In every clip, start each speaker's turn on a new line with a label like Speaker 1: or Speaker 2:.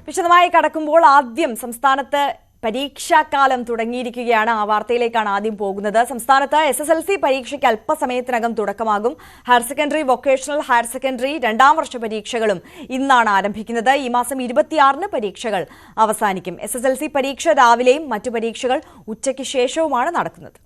Speaker 1: വിശദമായി കടക്കുമ്പോൾ ആദ്യം സംസ്ഥാനത്ത് പരീക്ഷാകാലം തുടങ്ങിയിരിക്കുകയാണ്. ആ വാർത്തയിലേക്കാണ് ആദ്യം പോകുന്നത്. സംസ്ഥാനത്ത് SSLC പരീക്ഷയ്ക്ക് അല്പസമയത്തിനകം തുടക്കമാകും. Higher secondary, vocational higher secondary രണ്ടാം വർഷ പരീക്ഷകളും ഇന്നാണ് ആരംഭിക്കുന്നത്. ഈ മാസം 26-ന് പരീക്ഷകൾ അവസാനിക്കും. SSLC പരീക്ഷ രാവിലെയും മറ്റു പരീക്ഷകൾ ഉച്ചയ്ക്ക് ശേഷവുമാണ് നടക്കുന്നത്.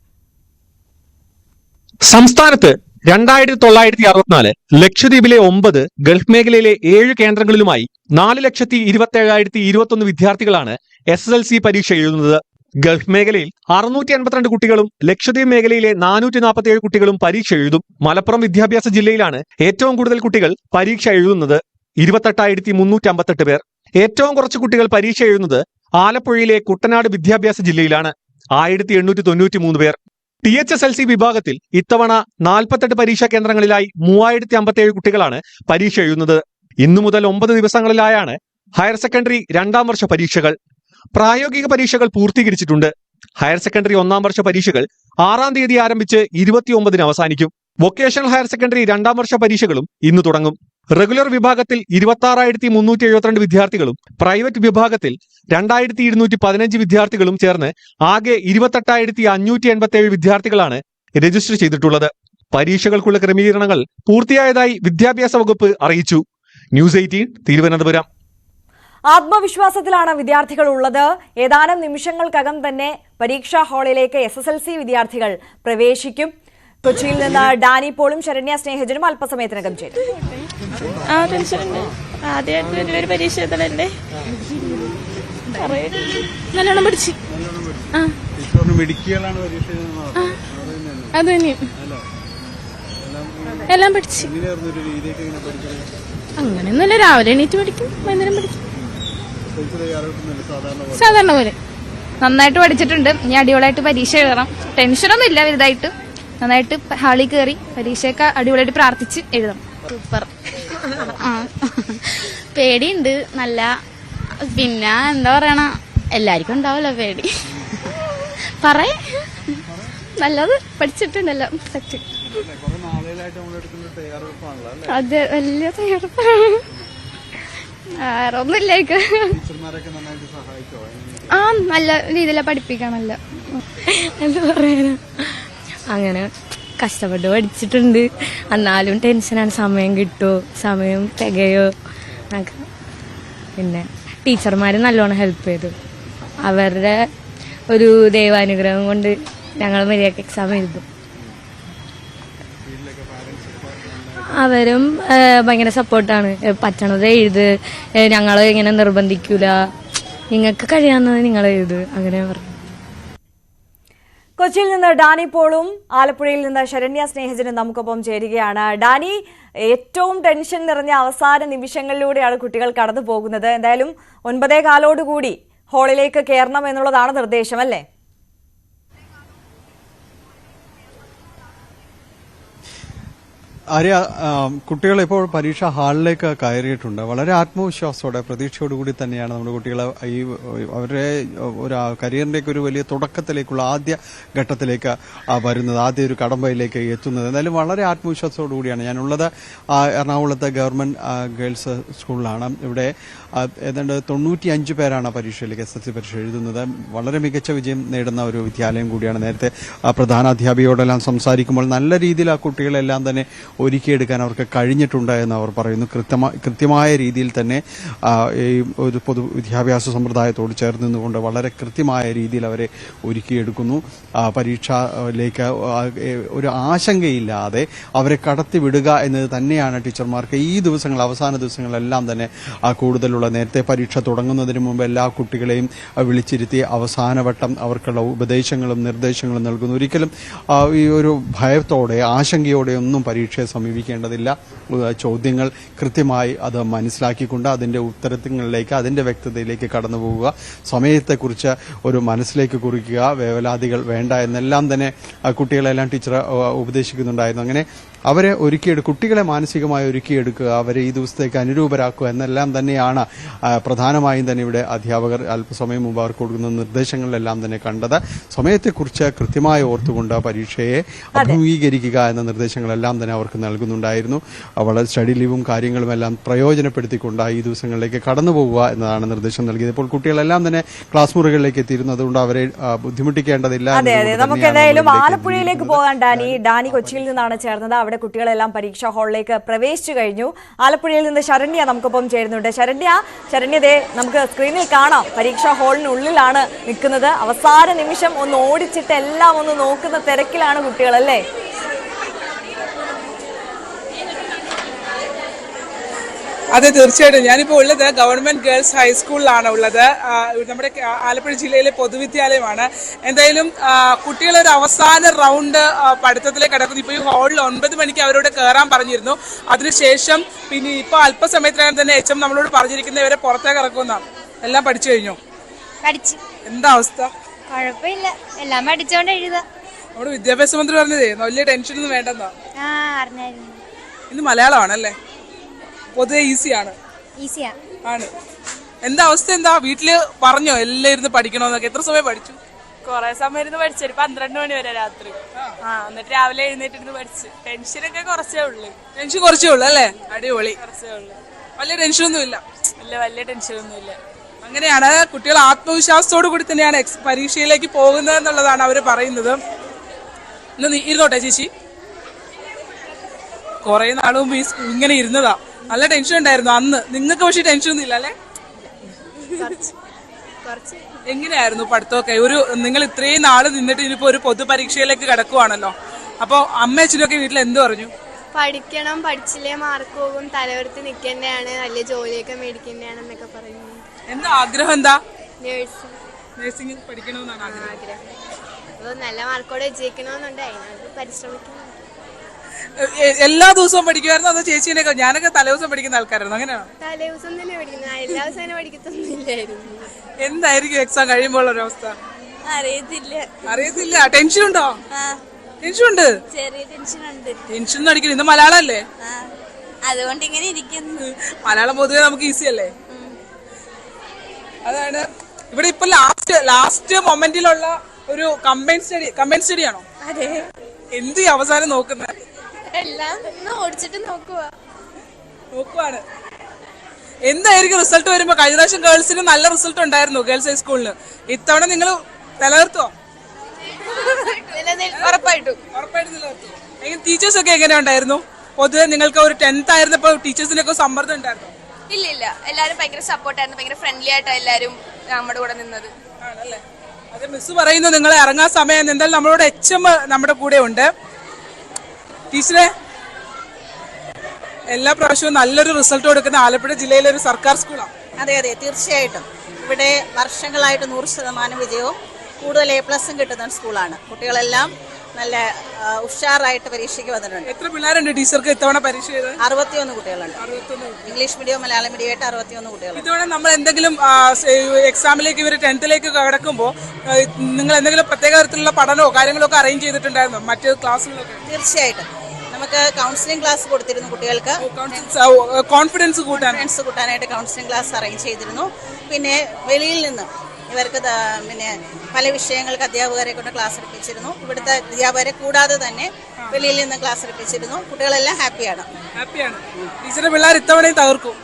Speaker 2: സംസ്ഥാനത്ത് 2964, ലക്ഷദ്വീപിലെ 9, ഗൾഫ് മേഖലയിലെ 7 കേന്ദ്രങ്ങളിലുമായി 4,27,021 വിദ്യാർത്ഥികളാണ് SSLC പരീക്ഷ എഴുതുന്നത്. ഗൾഫ് മേഖലയിൽ 682 കുട്ടികളും ലക്ഷദ്വീപ് മേഖലയിലെ 447 കുട്ടികളും പരീക്ഷ എഴുതും. മലപ്പുറം വിദ്യാഭ്യാസ ജില്ലയിലാണ് ഏറ്റവും കൂടുതൽ കുട്ടികൾ പരീക്ഷ എഴുതുന്നത്, 28,358 പേർ. ഏറ്റവും കുറച്ച് കുട്ടികൾ പരീക്ഷ എഴുതുന്നത് ആലപ്പുഴയിലെ കുട്ടനാട് വിദ്യാഭ്യാസ ജില്ലയിലാണ്, 1,893 പേർ. THSLC വിഭാഗത്തിൽ ഇത്തവണ 48 പരീക്ഷാ കേന്ദ്രങ്ങളിലായി 3,057 കുട്ടികളാണ് പരീക്ഷ എഴുതുന്നത്. ഇന്നു മുതൽ 9 ദിവസങ്ങളിലായാണ് ഹയർ സെക്കൻഡറി രണ്ടാം വർഷ പരീക്ഷകൾ. പ്രായോഗിക പരീക്ഷകൾ പൂർത്തീകരിച്ചിട്ടുണ്ട്. ഹയർ സെക്കൻഡറി ഒന്നാം വർഷ പരീക്ഷകൾ 6-ാം തീയതി ആരംഭിച്ച് 29-ന് അവസാനിക്കും. വൊക്കേഷണൽ ഹയർ സെക്കൻഡറി രണ്ടാം വർഷ പരീക്ഷകളും ഇന്ന് തുടങ്ങും. റെഗുലർ വിഭാഗത്തിൽ 26,372 വിദ്യാർത്ഥികളും പ്രൈവറ്റ് വിഭാഗത്തിൽ 2,215 വിദ്യാർത്ഥികളും ചേർന്ന് ആകെ 28,587 വിദ്യാർത്ഥികളാണ് രജിസ്റ്റർ ചെയ്തിട്ടുള്ളത്. പരീക്ഷകൾക്കുള്ള ക്രമീകരണങ്ങൾ പൂർത്തിയായതായി വിദ്യാഭ്യാസ വകുപ്പ് അറിയിച്ചു. ന്യൂസ് 18 തിരുവനന്തപുരം.
Speaker 1: ആത്മവിശ്വാസത്തിലാണ് വിദ്യാർത്ഥികൾ ഉള്ളത്. ഏതാനും നിമിഷങ്ങൾക്കകം തന്നെ പരീക്ഷാ ഹാളിലേക്ക് SSLC വിദ്യാർത്ഥികൾ പ്രവേശിക്കും. കൊച്ചിയിൽ നിന്ന് ഡാനി പോളും ശരണ്യ സ്നേഹജനും അല്പസമയത്തിനകം ചേരും.
Speaker 3: ആദ്യമായിട്ട് പരീക്ഷ എഴുതലല്ലേ, നല്ലോണം പഠിച്ചു. അത് തന്നെയും എല്ലാം പഠിച്ചു. അങ്ങനെയൊന്നുമല്ല, രാവിലെ എണീറ്റ് പഠിക്കും, വൈകുന്നേരം പഠിക്കും, സാധാരണ പോലെ. നന്നായിട്ട് പഠിച്ചിട്ടുണ്ട്. ഇനി അടിപൊളിയായിട്ട് പരീക്ഷ എഴുതണം. ടെൻഷനൊന്നും ഇല്ല വലുതായിട്ട്. നന്നായിട്ട് ഹാളിൽ കയറി പരീക്ഷയൊക്കെ അടിപൊളിയായിട്ട് പ്രാർത്ഥിച്ച് എഴുതണം. സൂപ്പർ. പേടിയുണ്ട് നല്ല. പിന്നെ എന്താ പറയണ, എല്ലാവർക്കും ഉണ്ടാവല്ലോ പേടി. പറയേ നല്ലത് പഠിച്ചിട്ടുണ്ടല്ലോ. അതെ, വലിയ തയ്യാറെടുപ്പാണ്. വേറെ ഒന്നുമില്ല. നല്ല രീതിയിലാണ് പഠിപ്പിക്കണല്ലോ. എന്താ പറയാനാ, അങ്ങനെ കഷ്ടപ്പെട്ട് പഠിച്ചിട്ടുണ്ട്. എന്നാലും ടെൻഷനാണ്, സമയം കിട്ടുമോ, സമയം തികയോ ഒക്കെ. പിന്നെ ടീച്ചർമാർ നല്ലോണം ഹെൽപ്പ് ചെയ്തു. അവരുടെ ഒരു ദൈവാനുഗ്രഹം കൊണ്ട് ഞങ്ങൾ മര്യാദക്ക് എക്സാം എഴുതും. അവരും ഭയങ്കര സപ്പോർട്ടാണ്. പറ്റണത് എഴുത്, ഞങ്ങൾ ഇങ്ങനെ നിർബന്ധിക്കൂല, നിങ്ങൾക്ക് കഴിയാവുന്നത് നിങ്ങൾ എഴുത്, അങ്ങനെ പറഞ്ഞു.
Speaker 1: കൊച്ചിയിൽ നിന്ന് ഡാനി പോളും ആലപ്പുഴയിൽ നിന്ന് ശരണ്യ സ്നേഹജനും നമുക്കൊപ്പം ചേരുകയാണ്. ഡാനി, ഏറ്റവും ടെൻഷൻ നിറഞ്ഞ അവസാന നിമിഷങ്ങളിലൂടെയാണ് കുട്ടികൾ കടന്നു പോകുന്നത്. എന്തായാലും 9:15 ഹാളിലേക്ക് കയറണം എന്നുള്ളതാണ് നിർദ്ദേശം, അല്ലേ?
Speaker 4: ആര്യ, കുട്ടികൾ ഇപ്പോൾ പരീക്ഷാ ഹാളിലേക്ക് കയറിയിട്ടുണ്ട്. വളരെ ആത്മവിശ്വാസത്തോടെ പ്രതീക്ഷയോടുകൂടി തന്നെയാണ് നമ്മുടെ കുട്ടികൾ ഈ അവരുടെ ഒരു കരിയറിൻ്റെയൊക്കെ ഒരു വലിയ തുടക്കത്തിലേക്കുള്ള ആദ്യ ഘട്ടത്തിലേക്ക് വരുന്നത്, ആദ്യ ഒരു കടമ്പയിലേക്ക് എത്തുന്നത്. എന്തായാലും വളരെ ആത്മവിശ്വാസത്തോടു കൂടിയാണ് ഞാനുള്ളത്. എറണാകുളത്തെ ഗവൺമെന്റ് ഗേൾസ് സ്കൂളിലാണ്. ഇവിടെ ഏതാണ്ട് 95 പേരാണ് പരീക്ഷയിലേക്ക് SSLC പരീക്ഷ എഴുതുന്നത്. വളരെ മികച്ച വിജയം നേടുന്ന ഒരു വിദ്യാലയം കൂടിയാണ്. നേരത്തെ പ്രധാനാധ്യാപികയോടെല്ലാം സംസാരിക്കുമ്പോൾ നല്ല രീതിയിൽ ആ കുട്ടികളെല്ലാം തന്നെ ഒരുക്കിയെടുക്കാൻ അവർക്ക് കഴിഞ്ഞിട്ടുണ്ട് എന്ന് അവർ പറയുന്നു. കൃത്യമായ രീതിയിൽ തന്നെ ഈ ഒരു പൊതുവിദ്യാഭ്യാസ സമ്പ്രദായത്തോട് ചേർന്ന് നിന്നുകൊണ്ട് വളരെ കൃത്യമായ രീതിയിൽ അവരെ ഒരുക്കിയെടുക്കുന്നു. പരീക്ഷയിലേക്ക് ഒരു ആശങ്കയില്ലാതെ അവരെ കടത്തിവിടുക എന്നത് തന്നെയാണ് ടീച്ചർമാർക്ക് ഈ ദിവസങ്ങൾ, അവസാന ദിവസങ്ങളെല്ലാം തന്നെ കൂടുതലുള്ള. നേരത്തെ പരീക്ഷ തുടങ്ങുന്നതിന് മുമ്പ് എല്ലാ കുട്ടികളെയും വിളിച്ചിരുത്തി അവസാനവട്ടം അവർക്കുള്ള ഉപദേശങ്ങളും നിർദ്ദേശങ്ങളും നൽകുന്നു. ഒരിക്കലും ഈ ഒരു ഭയത്തോടെ, ആശങ്കയോടെ ഒന്നും പരീക്ഷയെ സമീപിക്കേണ്ടതില്ല. ചോദ്യങ്ങൾ കൃത്യമായി അത് മനസ്സിലാക്കിക്കൊണ്ട് അതിൻ്റെ ഉത്തരങ്ങളിലേക്ക്, അതിൻ്റെ വ്യക്തതയിലേക്ക് കടന്നു പോവുക. സമയത്തെക്കുറിച്ച് ഒരു മനസ്സിലേക്ക് കുറിക്കുക. വേവലാതികൾ വേണ്ട എന്നെല്ലാം തന്നെ കുട്ടികളെല്ലാം ടീച്ചർ ഉപദേശിക്കുന്നുണ്ടായിരുന്നു. അങ്ങനെ അവരെ കുട്ടികളെ മാനസികമായി ഒരുക്കിയെടുക്കുക, അവരെ ഈ ദിവസത്തേക്ക് അനുരൂപരാക്കുക എന്നെല്ലാം തന്നെയാണ് പ്രധാനമായും തന്നെ ഇവിടെ അധ്യാപകർ അല്പസമയം മുമ്പ് അവർക്ക് കൊടുക്കുന്ന നിർദ്ദേശങ്ങളിലെല്ലാം തന്നെ കണ്ടത്. സമയത്തെക്കുറിച്ച് കൃത്യമായി ഓർത്തുകൊണ്ട് പരീക്ഷയെ അഭിമുഖീകരിക്കുക എന്ന നിർദ്ദേശങ്ങളെല്ലാം തന്നെ അവർക്ക് നൽകുന്നുണ്ടായിരുന്നു. വളരെ സ്റ്റഡി ലീവും കാര്യങ്ങളും എല്ലാം പ്രയോജനപ്പെടുത്തിക്കൊണ്ട് ഈ ദിവസങ്ങളിലേക്ക് കടന്നു പോകുക എന്നതാണ് നിർദ്ദേശം നൽകിയത്. ഇപ്പോൾ കുട്ടികളെല്ലാം തന്നെ ക്ലാസ് മുറികളിലേക്ക് എത്തിയിരുന്നു. അതുകൊണ്ട് അവരെ ബുദ്ധിമുട്ടിക്കേണ്ടതില്ല.
Speaker 1: നമുക്ക് എന്തായാലും ആലപ്പുഴയിലേക്ക് പോകാൻ ഡാനി കൊച്ചിയിൽ നിന്നാണ് ചേർന്നത്. അവിടെ കുട്ടികളെല്ലാം പരീക്ഷാ ഹാളിലേക്ക് പ്രവേശിച്ചു കഴിഞ്ഞു. ആലപ്പുഴയിൽ നിന്ന് ശരണ്യ നമുക്കൊപ്പം ചേരുന്നുണ്ട്. ശരണ്യതേ നമുക്ക് സ്ക്രീനിൽ കാണാം, പരീക്ഷാ ഹാളിനുള്ളിലാണ് നിൽക്കുന്നത്. അവസാന നിമിഷം ഒന്ന് ഓടിച്ചിട്ട് എല്ലാം ഒന്ന് നോക്കുന്ന തിരക്കിലാണ് കുട്ടികൾ, അല്ലേ?
Speaker 5: അതെ, തീർച്ചയായിട്ടും. ഞാനിപ്പോൾ ഉള്ളത് ഗവൺമെന്റ് ഗേൾസ് ഹൈസ്കൂളിലാണ് ഉള്ളത്. നമ്മുടെ ആലപ്പുഴ ജില്ലയിലെ പൊതുവിദ്യാലയമാണ്. എന്തായാലും കുട്ടികളൊരു അവസാന റൗണ്ട് പഠിത്തത്തിലേക്ക് കിടക്കുന്നു. ഇപ്പോൾ ഈ ഹാളിൽ 9 മണിക്ക് അവരോട് കയറാൻ പറഞ്ഞിരുന്നു. അതിനുശേഷം പിന്നെ ഇപ്പോൾ അല്പസമയത്തിനകം തന്നെ HM നമ്മളോട് പറഞ്ഞിരിക്കുന്ന ഇവരെ പുറത്തേക്ക് ഇറക്കുമെന്നാണ്. എല്ലാം പഠിച്ചു കഴിഞ്ഞു?
Speaker 3: പഠിച്ചു.
Speaker 5: എന്താ അവസ്ഥ?
Speaker 3: കുഴപ്പമില്ല, എല്ലാം പഠിച്ചോണ്ട് എഴുതാം.
Speaker 5: നമ്മുടെ വിദ്യാഭ്യാസ മന്ത്രി പറഞ്ഞതേ വലിയ ടെൻഷനൊന്നും വേണ്ടെന്നാ. ഇന്ന് മലയാളമാണല്ലേ? പൊതുവെ ഈസിയാണ്. ആണ്. എന്താ അവസ്ഥ? എന്താ വീട്ടില് പറഞ്ഞോ എല്ലാം ഇരുന്ന് പഠിക്കണോന്നൊക്കെ? എത്ര സമയം പഠിച്ചു?
Speaker 6: കൊറേ സമയം ഇരുന്ന് പഠിച്ചു, ഒരു 12 മണി വരെ രാത്രി. എന്നിട്ട് രാവിലെ എഴുന്നേറ്റിരുന്ന് പഠിച്ചു. ടെൻഷനൊക്കെ കുറച്ചേ ഉള്ളു.
Speaker 5: ടെൻഷൻ കുറച്ചേ ഉള്ളു അല്ലേ? അടിപൊളി.
Speaker 6: കുറച്ചേ ഉള്ളു.
Speaker 5: വലിയ ടെൻഷനൊന്നും ഇല്ല?
Speaker 6: ഇല്ല, വലിയ ടെൻഷനൊന്നും ഇല്ല.
Speaker 5: അങ്ങനെയാണ് കുട്ടികൾ ആത്മവിശ്വാസത്തോടു കൂടി തന്നെയാണ് പരീക്ഷയിലേക്ക് പോകുന്നത് എന്നുള്ളതാണ് അവര് പറയുന്നത്. ഇന്ന് ഇരുന്നോട്ടെ ചേച്ചി. കൊറേ നാള് മുമ്പ് ഇങ്ങനെ ഇരുന്നതാ. നല്ല ടെൻഷൻ ഉണ്ടായിരുന്നു അന്ന്. നിങ്ങൾക്ക് പക്ഷെ ടെൻഷൻ ഒന്നും ഇല്ല അല്ലേ? എങ്ങനെയായിരുന്നു പഠിത്തമൊക്കെ? നിങ്ങൾ ഇത്രയും നാള് നിന്നിട്ട് ഇനിയിപ്പോ ഒരു പൊതുപരീക്ഷയിലേക്ക് കിടക്കുവാണല്ലോ. അപ്പൊ അമ്മ അച്ഛനൊക്കെ വീട്ടിൽ എന്ത് പറഞ്ഞു?
Speaker 7: പഠിക്കണം, പഠിച്ചില്ലേ മാർക്ക് പോകും, തലവർത്തി നിൽക്കേണ്ടതാണ്, വലിയ ജോലിയൊക്കെ മേടിക്കേണ്ടതാണെന്നൊക്കെ പറയുന്നു.
Speaker 5: എന്താ ആഗ്രഹം? എന്താ?
Speaker 7: നഴ്സിംഗ്
Speaker 5: പഠിക്കണമെന്നാണ് ആഗ്രഹം.
Speaker 7: അപ്പോൾ നല്ല മാർക്കോടെ വിജയിക്കണമെന്നുണ്ട്, അതിനകത്ത് പരിശ്രമിക്കുന്നു.
Speaker 5: എല്ലാ ദിവസവും പഠിക്കുമായിരുന്നു? അതോ ചേച്ചീനൊക്കെ? ഞാനൊക്കെ തലേദിവസം പഠിക്കുന്ന ആൾക്കാരായിരുന്നു. അങ്ങനെയാണോ?
Speaker 7: തലേദിവസം തന്നെ പഠിക്കുന്നത്, എല്ലാ ദിവസവും പഠിക്കത്തൊന്നുമില്ലായിരുന്നു.
Speaker 5: എന്തായിരിക്കും എക്സാം കഴിയുമ്പോൾ ഒരു അവസ്ഥ? അറിയത്തില്ല. ടെൻഷൻ ഉണ്ടോ? ടെൻഷൻ ഉണ്ട്,
Speaker 8: ചെറിയ ടെൻഷൻ ഉണ്ട്.
Speaker 5: ടെൻഷൻ ഒന്നും അടിക്കണം. ഇന്ന് മലയാളം അല്ലേ?
Speaker 8: അതുകൊണ്ട് ഇങ്ങനെ ഇരിക്കുന്നു.
Speaker 5: മലയാളം പൊതുവെ നമുക്ക് ഈസി അല്ലേ? അതാണ് ഇവിടെ ഇപ്പൊ ലാസ്റ്റ് മൊമെന്റിലുള്ള ഒരു കമ്പൈൻ സ്റ്റഡി ആണോ?
Speaker 8: അതെ.
Speaker 5: എന്ത് അവസാനം നോക്കുന്നത്?
Speaker 8: എല്ലാം ഓടിച്ചിട്ട്
Speaker 5: നോക്കുവാണ്. എന്തായിരിക്കും റിസൾട്ട് വരുമ്പോ? കഴിഞ്ഞ പ്രാവശ്യം ഗേൾസിന് നല്ല റിസൾട്ട് ഉണ്ടായിരുന്നു, ഗേൾസ് ഹൈസ്കൂളിന്. ഇത്തവണ നിങ്ങൾ നിലനിർത്തുവോ?
Speaker 8: ഉറപ്പായിട്ടും
Speaker 5: നിലനിർത്തും. ടീച്ചേഴ്സ് ഒക്കെ എങ്ങനെ ഉണ്ടായിരുന്നു? പൊതുവെ നിങ്ങൾക്ക് ഒരു 10th ആയിരുന്നപ്പോ ടീച്ചേഴ്സിനൊക്കെ സമ്മർദ്ദം ഉണ്ടായിരുന്നു?
Speaker 8: ഇല്ല, എല്ലാരും ഭയങ്കര സപ്പോർട്ടായിരുന്നു, ഭയങ്കര ഫ്രണ്ട്ലി ആയിട്ടാണ് എല്ലാരും നമ്മുടെ കൂടെ നിന്നത്.
Speaker 5: ആണല്ലേ? അത് മിസ് പറയുന്നു നിങ്ങൾ ഇറങ്ങാൻ സമയം. എന്തായാലും നമ്മളോട് HM നമ്മുടെ കൂടെ ഉണ്ട്. ടീച്ചറെ, എല്ലാ പ്രാവശ്യവും നല്ലൊരു റിസൾട്ട് കൊടുക്കുന്ന ആലപ്പുഴ ജില്ലയിലെ ഒരു സർക്കാർ സ്കൂളാണ്.
Speaker 9: അതെ, തീർച്ചയായിട്ടും. ഇവിടെ വർഷങ്ങളായിട്ട് 100% വിജയവും കൂടുതൽ A+ കിട്ടുന്ന സ്കൂളാണ്. കുട്ടികളെല്ലാം നല്ല ഉഷാറായിട്ട് പരീക്ഷയ്ക്ക് വന്നിട്ടുണ്ട്.
Speaker 5: എത്ര പിള്ളേരുണ്ട് ടീച്ചർക്ക് ഇത്തവണ പരീക്ഷ ചെയ്തത്?
Speaker 9: 61 കുട്ടികളുണ്ട്. ഇംഗ്ലീഷ് മീഡിയം, മലയാളം മീഡിയമായിട്ട് 61 കുട്ടികളുണ്ട്.
Speaker 5: ഇത്തവണ നമ്മൾ എന്തെങ്കിലും എക്സാമിലേക്ക് ഇവർ 10th കടക്കുമ്പോൾ നിങ്ങൾ എന്തെങ്കിലും പ്രത്യേക തരത്തിലുള്ള പഠനമോ കാര്യങ്ങളോ ഒക്കെ അറേഞ്ച് ചെയ്തിട്ടുണ്ടായിരുന്നോ മറ്റ് ക്ലാസ്സുകളൊക്കെ?
Speaker 9: തീർച്ചയായിട്ടും. നമുക്ക് കൗൺസിലിംഗ് ക്ലാസ് കൊടുത്തിരുന്നു കുട്ടികൾക്ക്.
Speaker 5: കോൺഫിഡൻസ്
Speaker 9: കൂട്ടാനായിട്ട് കൗൺസിലിംഗ് ക്ലാസ് അറേഞ്ച് ചെയ്തിരുന്നു. പിന്നെ വെളിയിൽ നിന്ന് ഇവർക്ക് പിന്നെ പല വിഷയങ്ങൾക്ക് അധ്യാപകരെ കൊണ്ട് ക്ലാസ് എടുപ്പിച്ചിരുന്നു. ഇവിടുത്തെ അധ്യാപകരെ കൂടാതെ തന്നെ വെളിയിൽ നിന്ന് ക്ലാസ് എടുപ്പിച്ചിരുന്നു. കുട്ടികളെല്ലാം ഹാപ്പിയാണ്.
Speaker 5: ടീച്ചറുടെ പിള്ളേർ ഇത്തവണയും തകർക്കും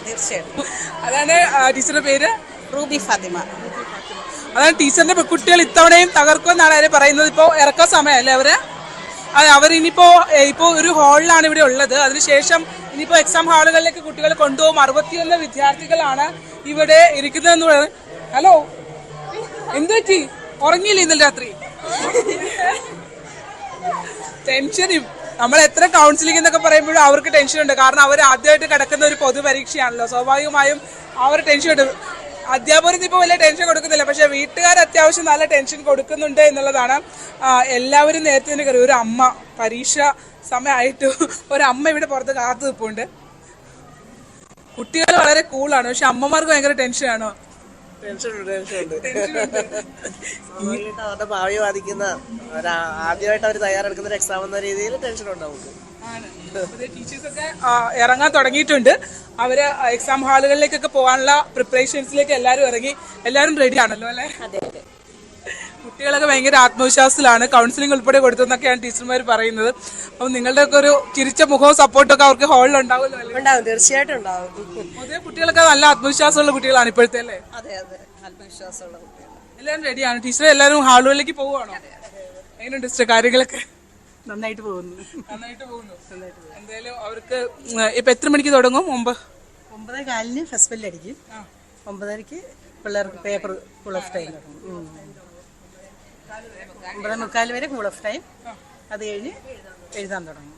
Speaker 9: തീർച്ചയായിട്ടും.
Speaker 5: അതാണ് ടീച്ചറുടെ പേര്?
Speaker 9: റൂബി ഫാത്തിമ.
Speaker 5: അതാണ് ടീച്ചറിന്റെ കുട്ടികൾ ഇത്തവണയും തകർക്കും എന്നാണ് അവര് പറയുന്നത്. ഇപ്പോ ഇറക്കാൻ സമയമല്ലേ അവര്? അതെ, അവരിനിപ്പോ ഒരു ഹാളിലാണ് ഇവിടെ ഉള്ളത്. അതിനുശേഷം ഇനിയിപ്പോ എക്സാം ഹാളുകളിലേക്ക് കുട്ടികളെ കൊണ്ടുപോകും. 61 വിദ്യാർത്ഥികളാണ് ഇവിടെ ഇരിക്കുന്നതെന്ന് പറയുന്നത്. ഹലോ, എന്ത് പറ്റി? ഉറങ്ങിയില്ലേ ഇന്നലെ രാത്രി? ടെൻഷൻ. നമ്മൾ എത്ര കൗൺസിലിംഗ് എന്നൊക്കെ പറയുമ്പോഴും അവർക്ക് ടെൻഷൻ ഉണ്ട്. കാരണം അവർ ആദ്യമായിട്ട് കിടക്കുന്ന ഒരു പൊതുപരീക്ഷയാണല്ലോ. സ്വാഭാവികമായും അവർ ടെൻഷൻ ഉണ്ട്. അധ്യാപകർക്ക് ഇപ്പോൾ വലിയ ടെൻഷൻ കൊടുക്കുന്നില്ല, പക്ഷെ വീട്ടുകാർ അത്യാവശ്യം നല്ല ടെൻഷൻ കൊടുക്കുന്നുണ്ട് എന്നുള്ളതാണ്. എല്ലാവരും നേരത്തെ തന്നെ കയറി. ഒരു അമ്മ പരീക്ഷ സമയമായിട്ട് ഒരമ്മ ഇവിടെ പുറത്ത് കാത്തു നിൽപ്പുണ്ട്. കുട്ടികൾ വളരെ കൂളാണ്, പക്ഷെ അമ്മമാർക്ക് ഭയങ്കര ടെൻഷനാണോ?
Speaker 10: അവരുടെ ഭാവി ബാധിക്കുന്ന ആദ്യമായിട്ട് അവർ തയ്യാറെടുക്കുന്ന ഒരു എക്സാം എന്ന രീതിയിൽ ടെൻഷൻ ഉണ്ടാവും.
Speaker 5: ടീച്ചേഴ്സൊക്കെ ഇറങ്ങാൻ തുടങ്ങിയിട്ടുണ്ട്. അവര് എക്സാം ഹാളുകളിലേക്കൊക്കെ പോകാനുള്ള പ്രിപ്പറേഷൻസിലേക്ക് എല്ലാവരും റെഡി ആണല്ലോ അല്ലെ? കുട്ടികളൊക്കെ ഭയങ്കര ആത്മവിശ്വാസത്തിലാണ്. കൗൺസിലിംഗ് ഉൾപ്പെടെ കൊടുത്തെന്നൊക്കെയാണ് ടീച്ചർമാർ പറയുന്നത്. അപ്പൊ നിങ്ങളുടെ ഒക്കെ ഒരു ചിരിച്ച മുഖവും സപ്പോർട്ടൊക്കെ അവർക്ക് ഹാളിൽ ഉണ്ടാവുമല്ലോ അല്ലേ?
Speaker 10: ഉണ്ടാവും, തീർച്ചയായിട്ടും ഉണ്ടാവും.
Speaker 5: പൊതുവെ കുട്ടികളൊക്കെ നല്ല ആത്മവിശ്വാസമുള്ള കുട്ടികളാണ് ഇപ്പോഴത്തെ അല്ലേ?
Speaker 10: അതെ അതെ, ആത്മവിശ്വാസമുള്ള കുട്ടികൾ
Speaker 5: എല്ലാവരും റെഡിയാണ്. ടീച്ചർ എല്ലാവരും ഹാളുകളിലേക്ക് പോവുകയാണോ? എങ്ങനെയുണ്ട് ടീച്ചർ കാര്യങ്ങളൊക്കെ?
Speaker 10: നന്നായിട്ട് പോകുന്നു.
Speaker 5: എന്തായാലും അവർക്ക് ഇപ്പൊ എത്ര മണിക്ക് തുടങ്ങും?
Speaker 10: 9:15 ഫസ്റ്റ് ബെല്ല് അടിക്കും. 9:30 പിള്ളേർക്ക് പേപ്പർ ഫുൾ ഓഫ് ടൈം തുടങ്ങും. 9:45 വരെ ഫുൾ ഓഫ് ടൈം. അത് കഴിഞ്ഞ് എഴുതാൻ തുടങ്ങും.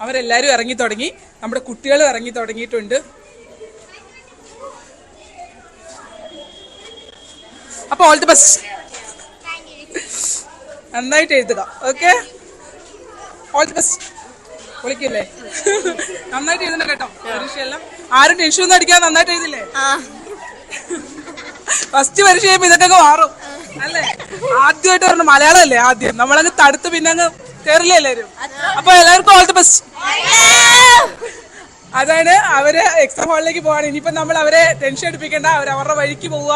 Speaker 5: അവരെല്ലാരും ഇറങ്ങി തുടങ്ങി. നമ്മുടെ കുട്ടികളും ഇറങ്ങി തുടങ്ങിയിട്ടുണ്ട്. അപ്പൊ ഓൾ ദി ബെസ്റ്റ്. നന്നായിട്ട് എഴുതുക. Okay, all the best. വിളിക്കില്ലേ? നന്നായിട്ട് എഴുതണം കേട്ടോ. പരീക്ഷയെല്ലാം ആരും ടെൻഷൻ ഒന്നും അടിക്കാതെ നന്നായിട്ട് എഴുതില്ലേ? ഫസ്റ്റ് പരീക്ഷ ചെയ്യുമ്പോ ഇതൊക്കെ മാറും അല്ലേ? ആദ്യമായിട്ട് പറഞ്ഞ മലയാളം അല്ലേ ആദ്യം, നമ്മളങ്ങ് തടുത്ത് പിന്നെ അങ്ങ് കയറില്ലേ എല്ലാവരും? അപ്പൊ എല്ലാവർക്കും ഓൾ ദി ബെസ്റ്റ്. അതാണ് അവര് എക്സാം ഹാളിലേക്ക് പോവാണ്. ഇനിയിപ്പോ നമ്മൾ അവരെ ടെൻഷൻ എടുപ്പിക്കേണ്ട, അവരുടെ വഴിക്ക് പോവുക.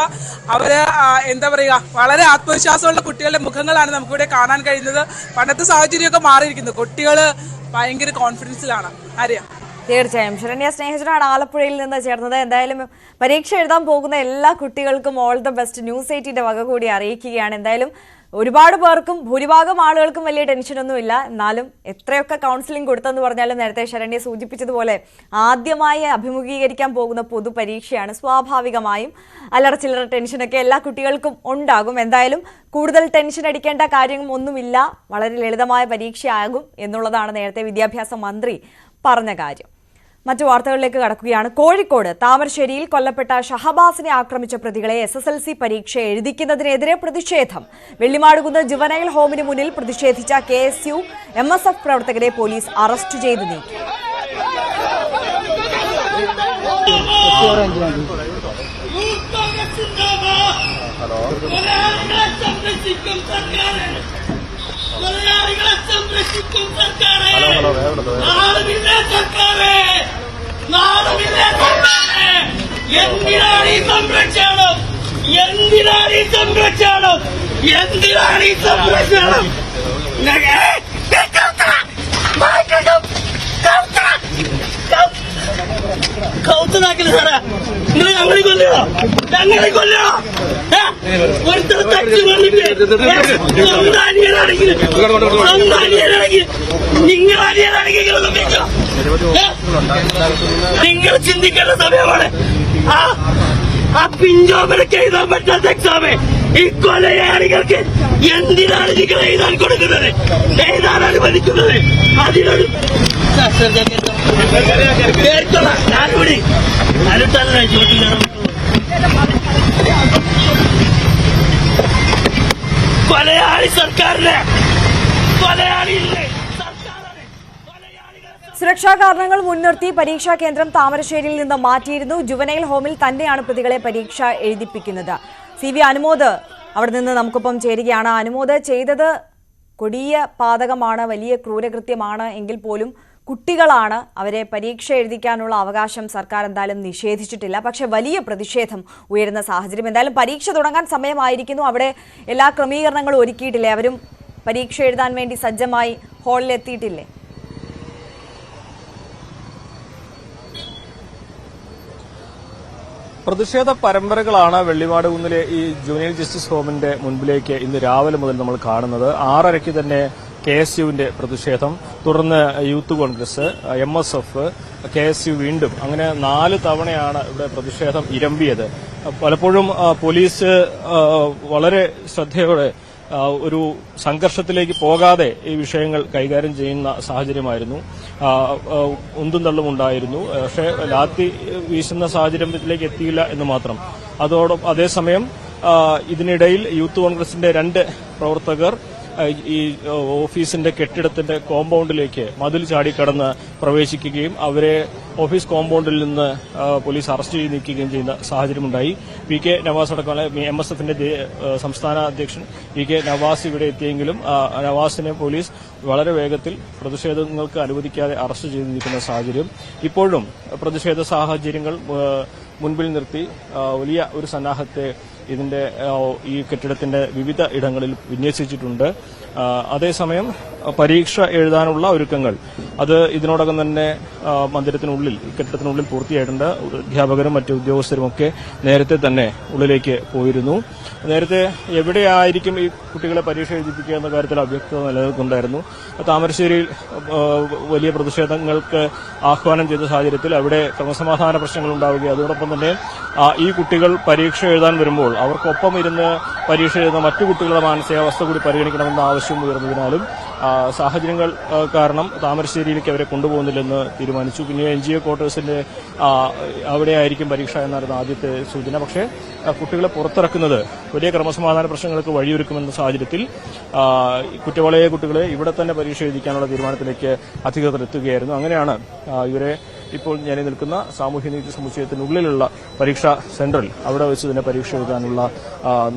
Speaker 5: അവര് എന്താ പറയുക, വളരെ ആത്മവിശ്വാസമുള്ള കുട്ടികളുടെ മുഖങ്ങളാണ് നമുക്കിവിടെ കാണാൻ കഴിയുന്നത്. പണ്ടത്തെ സാഹചര്യമൊക്കെ മാറിയിരിക്കുന്നു. കുട്ടികള് ഭയങ്കര കോൺഫിഡൻസിലാണ്. അറിയാം.
Speaker 1: തീർച്ചയായും ശരണ്യ സ്നേഹജനാണ് ആലപ്പുഴയിൽ നിന്ന് ചേർന്നത്. എന്തായാലും പരീക്ഷ എഴുതാൻ പോകുന്ന എല്ലാ കുട്ടികൾക്കും ഓൾ ദ ബെസ്റ്റ് ന്യൂസ് 18 വക കൂടി അറിയിക്കുകയാണ്. എന്തായാലും ഒരുപാട് പേർക്കും ഭൂരിഭാഗം ആളുകൾക്കും വലിയ ടെൻഷനൊന്നുമില്ല. എന്നാലും എത്രയൊക്കെ കൗൺസിലിംഗ് കൊടുത്തെന്ന് പറഞ്ഞാലും നേരത്തെ ശരണ്യ സൂചിപ്പിച്ചതുപോലെ ആദ്യമായി അഭിമുഖീകരിക്കാൻ പോകുന്ന പൊതുപരീക്ഷയാണ്. സ്വാഭാവികമായും അല്ലറ ചില്ലറ ടെൻഷനൊക്കെ എല്ലാ കുട്ടികൾക്കും ഉണ്ടാകും. എന്തായാലും കൂടുതൽ ടെൻഷൻ അടിക്കേണ്ട കാര്യമൊന്നുമില്ല. വളരെ ലളിതമായ പരീക്ഷയാകും എന്നുള്ളതാണ് നേരത്തെ വിദ്യാഭ്യാസ മന്ത്രി പറഞ്ഞ കാര്യം. മറ്റു വാർത്തകളിലേക്ക് കടക്കുകയാണ്. കോഴിക്കോട് താമരശ്ശേരിയിൽ കൊല്ലപ്പെട്ട ഷഹബാസിനെ ആക്രമിച്ച പ്രതികളെ SSLC പരീക്ഷ എഴുതിക്കുന്നതിനെതിരെ പ്രതിഷേധം. വെള്ളിമാടുകുന്ന് ജുവനൈൽ ഹോമിന് മുന്നിൽ പ്രതിഷേധിച്ച KSU MSF പ്രവർത്തകരെ പോലീസ് അറസ്റ്റ് ചെയ്തു നീക്കി.
Speaker 11: എന്തിനാണ് ഈ സംരക്ഷണം? എന്തിനാണ് ഈ സംരക്ഷണം? എന്തിനാണ് ഈ സംരക്ഷണം? കൗത്തനാക്കില്ല സാറേ, നിങ്ങൾ ഞങ്ങളെ കൊല്ലോ, ഞങ്ങളെ കൊല്ലോ. ഒരുത്തരം തച്ചു വന്നിട്ട് സ്വന്തം അനിയനാണെങ്കിൽ നിങ്ങൾ അനിയനാണെങ്കിൽ നിങ്ങൾ ചിന്തിക്കേണ്ട സമയമാണ്. ആ പിഞ്ചോമനക്ക് എഴുതാൻ പറ്റാത്ത എക്സാമേ ഈ കൊലയാളികൾക്ക് എന്തിനാണ് നിങ്ങൾ എഴുതാൻ കൊടുക്കുന്നത്, എഴുതാൻ അനുവദിക്കുന്നത്? അതിനൊരു ഞാനിവിടെ അനുട്ടല്ല കൊലയാളി സർക്കാരിനെ കൊലയാളിയില്ലേ?
Speaker 1: സുരക്ഷാ കാരണങ്ങൾ മുൻനിർത്തി പരീക്ഷാ കേന്ദ്രം താമരശ്ശേരിയിൽ നിന്ന് മാറ്റിയിരുന്നു. ജുവനൈൽ ഹോമിൽ തന്നെയാണ് പ്രതികളെ പരീക്ഷ എഴുതിപ്പിക്കുന്നത്. CV അനുമോദ് അവിടെ നിന്ന് നമുക്കൊപ്പം ചേരുകയാണ്. അനുമോദ്, ചെയ്തത് കൊടിയ പാതകമാണ്, വലിയ ക്രൂരകൃത്യമാണ് എങ്കിൽ പോലും കുട്ടികളാണ്, അവരെ പരീക്ഷ എഴുതിക്കാനുള്ള അവകാശം സർക്കാർ എന്തായാലും നിഷേധിച്ചിട്ടില്ല. പക്ഷെ വലിയ പ്രതിഷേധം ഉയരുന്ന സാഹചര്യം. എന്തായാലും പരീക്ഷ തുടങ്ങാൻ സമയമായിരിക്കുന്നു. അവിടെ എല്ലാ ക്രമീകരണങ്ങളും ഒരുക്കിയിട്ടില്ലേ? അവരും പരീക്ഷ എഴുതാൻ വേണ്ടി സജ്ജമായി ഹാളിലെത്തിയിട്ടില്ലേ?
Speaker 12: പ്രതിഷേധ പരമ്പരകളാണ് വെള്ളിമാടുകുന്നിലെ ഈ ജുവനൈൽ ജസ്റ്റിസ് ഹോമിന്റെ മുൻപിലേക്ക് ഇന്ന് രാവിലെ മുതൽ നമ്മൾ കാണുന്നത്. 6:30 തന്നെ KSUവിന്റെ പ്രതിഷേധം, തുടർന്ന് യൂത്ത് കോൺഗ്രസ്, MSF, KSU വീണ്ടും, അങ്ങനെ 4 തവണയാണ് ഇവിടെ പ്രതിഷേധം ഇരമ്പിയത്. പലപ്പോഴും പോലീസ് വളരെ ശ്രദ്ധയോടെ ഒരു സംഘർഷത്തിലേക്ക് പോകാതെ ഈ വിഷയങ്ങൾ കൈകാര്യം ചെയ്യുന്ന സാഹചര്യമായിരുന്നു. ഉന്തും തള്ളും ഉണ്ടായിരുന്നു. പക്ഷേ ലാത്തി വീശുന്ന സാഹചര്യത്തിലേക്ക് എത്തിയില്ല എന്ന് മാത്രം. അതേസമയം ഇതിനിടയിൽ യൂത്ത് കോൺഗ്രസിന്റെ 2 പ്രവർത്തകർ ഈ ഓഫീസിന്റെ കെട്ടിടത്തിന്റെ കോമ്പൗണ്ടിലേക്ക് മതിൽ ചാടിക്കടന്ന് പ്രവേശിക്കുകയും അവരെ ഓഫീസ് കോമ്പൗണ്ടിൽ നിന്ന് പോലീസ് അറസ്റ്റ് ചെയ്ത് നീക്കുകയും ചെയ്യുന്ന സാഹചര്യമുണ്ടായി. പി കെ നവാസ് അടക്കമുള്ള MSFന്റെ സംസ്ഥാന അധ്യക്ഷൻ പി കെ നവാസ് ഇവിടെ എത്തിയെങ്കിലും നവാസിനെ പോലീസ് വളരെ വേഗത്തിൽ പ്രതിഷേധങ്ങൾക്ക് അനുവദിക്കാതെ അറസ്റ്റ് ചെയ്ത് നീക്കുന്ന സാഹചര്യം. ഇപ്പോഴും പ്രതിഷേധ സാഹചര്യങ്ങൾ മുൻപിൽ നിർത്തി വലിയ ഒരു സന്നാഹത്തെ ഈ കെട്ടിടത്തിന്റെ വിവിധ ഇടങ്ങളിൽ വിന്യസിച്ചിട്ടുണ്ട്. അതേസമയം പരീക്ഷ എഴുതാനുള്ള ഒരുക്കങ്ങൾ അത് ഇതിനോടകം തന്നെ കെട്ടിടത്തിനുള്ളിൽ പൂർത്തിയായിട്ടുണ്ട്. അധ്യാപകരും മറ്റു ഉദ്യോഗസ്ഥരുമൊക്കെ നേരത്തെ തന്നെ ഉള്ളിലേക്ക് പോയിരുന്നു. നേരത്തെ എവിടെയായിരിക്കും ഈ കുട്ടികളെ പരീക്ഷ എഴുതിപ്പിക്കുക എന്ന കാര്യത്തിൽ അവ്യക്തത നിലനിൽക്കുന്നുണ്ടായിരുന്നു. താമരശ്ശേരിയിൽ വലിയ പ്രതിഷേധങ്ങൾക്ക് ആഹ്വാനം ചെയ്ത സാഹചര്യത്തിൽ അവിടെ ക്രമസമാധാന പ്രശ്നങ്ങൾ ഉണ്ടാവുകയും അതോടൊപ്പം തന്നെ ഈ കുട്ടികൾ പരീക്ഷ എഴുതാൻ വരുമ്പോൾ അവർക്കൊപ്പം ഇരുന്ന് പരീക്ഷ എഴുതുന്ന മറ്റു കുട്ടികളുടെ മാനസികാവസ്ഥ കൂടി പരിഗണിക്കണമെന്ന ആവശ്യം ഉയർന്നതിനാലും സാഹചര്യങ്ങൾ കാരണം താമരശ്ശേരിയിലേക്ക് അവരെ കൊണ്ടുപോകുന്നില്ലെന്ന് തീരുമാനിച്ചു. പിന്നെ NGO ക്വാർട്ടേഴ്സിന്റെ അവിടെയായിരിക്കും പരീക്ഷ എന്നായിരുന്നു ആദ്യത്തെ സൂചന. പക്ഷേ കുട്ടികളെ പുറത്തിറക്കുന്നത് വലിയ ക്രമസമാധാന പ്രശ്നങ്ങൾക്ക് വഴിയൊരുക്കുമെന്ന സാഹചര്യത്തിൽ കുറ്റവാളിയായ കുട്ടികളെ ഇവിടെ തന്നെ പരീക്ഷ എഴുതിക്കാനുള്ള തീരുമാനത്തിലേക്ക് അധികൃതർ എത്തുകയായിരുന്നു. അങ്ങനെയാണ് ഇവരെ ഇപ്പോൾ ഞാൻ നിൽക്കുന്ന സാമൂഹ്യനീതി സമുച്ചയത്തിനുള്ളിലുള്ള പരീക്ഷാ സെന്ററിൽ അവിടെ വെച്ച് തന്നെ പരീക്ഷ എഴുതാനുള്ള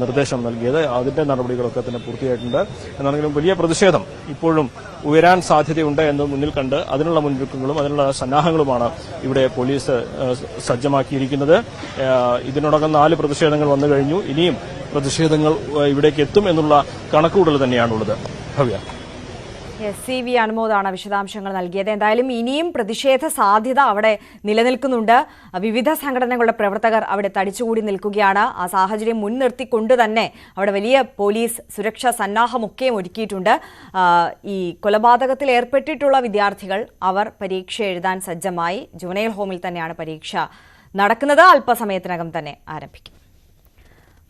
Speaker 12: നിർദ്ദേശം നൽകിയത്. അതിന്റെ നടപടികളൊക്കെ തന്നെ പൂർത്തിയായിട്ടുണ്ട്. എന്നാണെങ്കിലും വലിയ പ്രതിഷേധം ഇപ്പോഴും ഉയരാൻ സാധ്യതയുണ്ട് എന്ന് മുന്നിൽ കണ്ട് അതിനുള്ള മുന്നൊരുക്കങ്ങളും അതിനുള്ള സന്നാഹങ്ങളുമാണ് ഇവിടെ പോലീസ് സജ്ജമാക്കിയിരിക്കുന്നത്. ഇതിനോടകം 4 പ്രതിഷേധങ്ങൾ വന്നു കഴിഞ്ഞു. ഇനിയും പ്രതിഷേധങ്ങൾ ഇവിടേക്ക് എത്തും എന്നുള്ള കണക്കുകൂടൽ തന്നെയാണുള്ളത്. ഭവ്യ.
Speaker 1: CV അനുമോദാണ് വിശദാംശങ്ങൾ നൽകിയത്. എന്തായാലും ഇനിയും പ്രതിഷേധ സാധ്യത അവിടെ നിലനിൽക്കുന്നുണ്ട്. വിവിധ സംഘടനകളുടെ പ്രവർത്തകർ അവിടെ തടിച്ചുകൂടി നിൽക്കുകയാണ്. ആ സാഹചര്യം മുൻനിർത്തിക്കൊണ്ട് തന്നെ അവിടെ വലിയ പോലീസ് സുരക്ഷാ സന്നാഹമൊക്കെ ഒരുക്കിയിട്ടുണ്ട്. ഈ കൊലപാതകത്തിൽ ഏർപ്പെട്ടിട്ടുള്ള വിദ്യാർത്ഥികൾ അവർ പരീക്ഷ എഴുതാൻ സജ്ജമായി. ജുവനൈൽ ഹോമിൽ തന്നെയാണ് പരീക്ഷ നടക്കുന്നത്. അല്പസമയത്തിനകം തന്നെ ആരംഭിക്കും.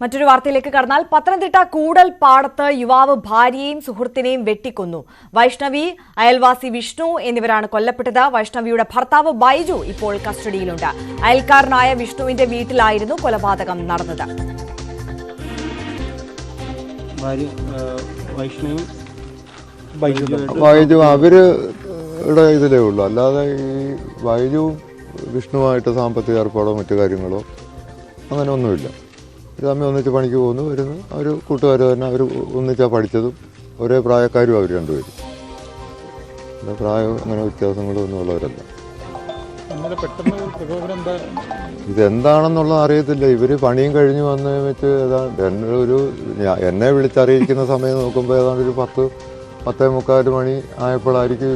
Speaker 1: മറ്റൊരു വാർത്തയിലേക്ക് കടന്നാൽ പത്തനംതിട്ട കൂടൽ പാടത്ത് യുവാവ് ഭാര്യയെയും സുഹൃത്തിനെയും വെട്ടിക്കൊന്നു. വൈഷ്ണവി, അയൽവാസി വിഷ്ണു എന്നിവരാണ് കൊല്ലപ്പെട്ടത്. വൈഷ്ണവിയുടെ ഭർത്താവ് ബൈജു ഇപ്പോൾ കസ്റ്റഡിയിലുണ്ട്. അയൽക്കാരനായ വിഷ്ണുവിന്റെ വീട്ടിലായിരുന്നു കൊലപാതകം നടന്നത്.
Speaker 13: ബൈജു അവരുടെ ഇതിലേ ഉള്ളൂ, അല്ലാതെ ഈ ബൈജുവും വിഷ്ണുവായിട്ട് സാമ്പത്തിക ഏർപ്പാടോ മറ്റു കാര്യങ്ങളോ അങ്ങനെ ഒന്നുമില്ല. ഇത് തമ്മിൽ ഒന്നിച്ച് പണിക്ക് പോകുന്നു വരുന്നു. അവർ കൂട്ടുകാർ തന്നെ, അവർ ഒന്നിച്ചാണ് പഠിച്ചതും, ഒരേ പ്രായക്കാരും അവർ രണ്ടുപേരും. പ്രായം അങ്ങനെ വ്യത്യാസങ്ങളൊന്നും ഉള്ളവരല്ല. ഇതെന്താണെന്നുള്ളത് അറിയത്തില്ല. ഇവർ പണിയും കഴിഞ്ഞ് വന്ന് വെച്ച് ഏതാണ്ട് എന്നെ വിളിച്ചറിയിക്കുന്ന സമയം നോക്കുമ്പോൾ ഏതാണ്ട് ഒരു 10-10:45 മണി ആയപ്പോഴായിരിക്കും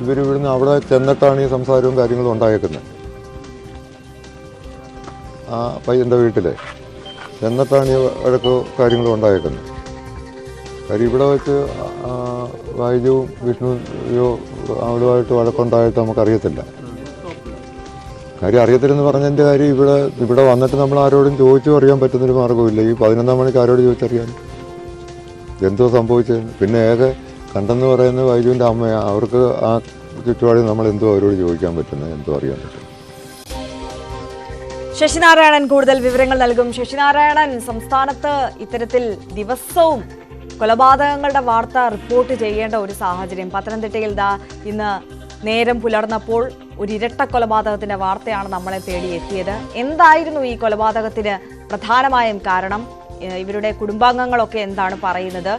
Speaker 13: ഇവർ ഇവിടുന്ന് അവിടെ ചെന്നിട്ടാണ് ഈ സംസാരവും കാര്യങ്ങളും ഉണ്ടായേക്കുന്നത്. ആ പയ്യൻ്റെ വീട്ടിലെ എന്നിട്ടാണ് ഈ വഴക്കോ കാര്യങ്ങളും ഉണ്ടായേക്കുന്നത്. കാര്യം ഇവിടെ വെച്ച് വൈജുവും വിഷ്ണുയോ അവളുമായിട്ട് വഴക്കുണ്ടായിട്ട് നമുക്കറിയത്തില്ല. കാര്യം അറിയത്തില്ലെന്ന് പറഞ്ഞതിൻ്റെ കാര്യം ഇവിടെ വന്നിട്ട് നമ്മൾ ആരോടും ചോദിച്ചു അറിയാൻ പറ്റുന്നൊരു മാർഗ്ഗമില്ല. ഈ 11 മണിക്ക് ആരോട് ചോദിച്ചറിയാൻ എന്തോ സംഭവിച്ചത്. പിന്നെ കണ്ടെന്ന് പറയുന്നത് വൈജുവിൻ്റെ അമ്മയാണ്. അവർക്ക് ആ ചുറ്റുപാടിൽ നമ്മൾ എന്തോ അവരോട് ചോദിക്കാൻ പറ്റുന്നത്, എന്തോ അറിയാൻ പറ്റും.
Speaker 1: ശശിനാരായണൻ കൂടുതൽ വിവരങ്ങൾ നൽകും. ശശിനാരായണൻ, സംസ്ഥാനത്ത് ഇത്തരത്തിൽ ദിവസവും കൊലപാതകങ്ങളുടെ വാർത്ത റിപ്പോർട്ട് ചെയ്യേണ്ട ഒരു സാഹചര്യം. പത്തനംതിട്ടയിൽ ഇന്ന് നേരം പുലർന്നപ്പോൾ ഒരു ഇരട്ട കൊലപാതകത്തിന്റെ വാർത്തയാണ് നമ്മളെ തേടിയെത്തിയത്. എന്തായിരുന്നു ഈ കൊലപാതകത്തിന് പ്രധാനമായും കാരണം? ഇവരുടെ കുടുംബാംഗങ്ങളൊക്കെ എന്താണ് പറയുന്നത്?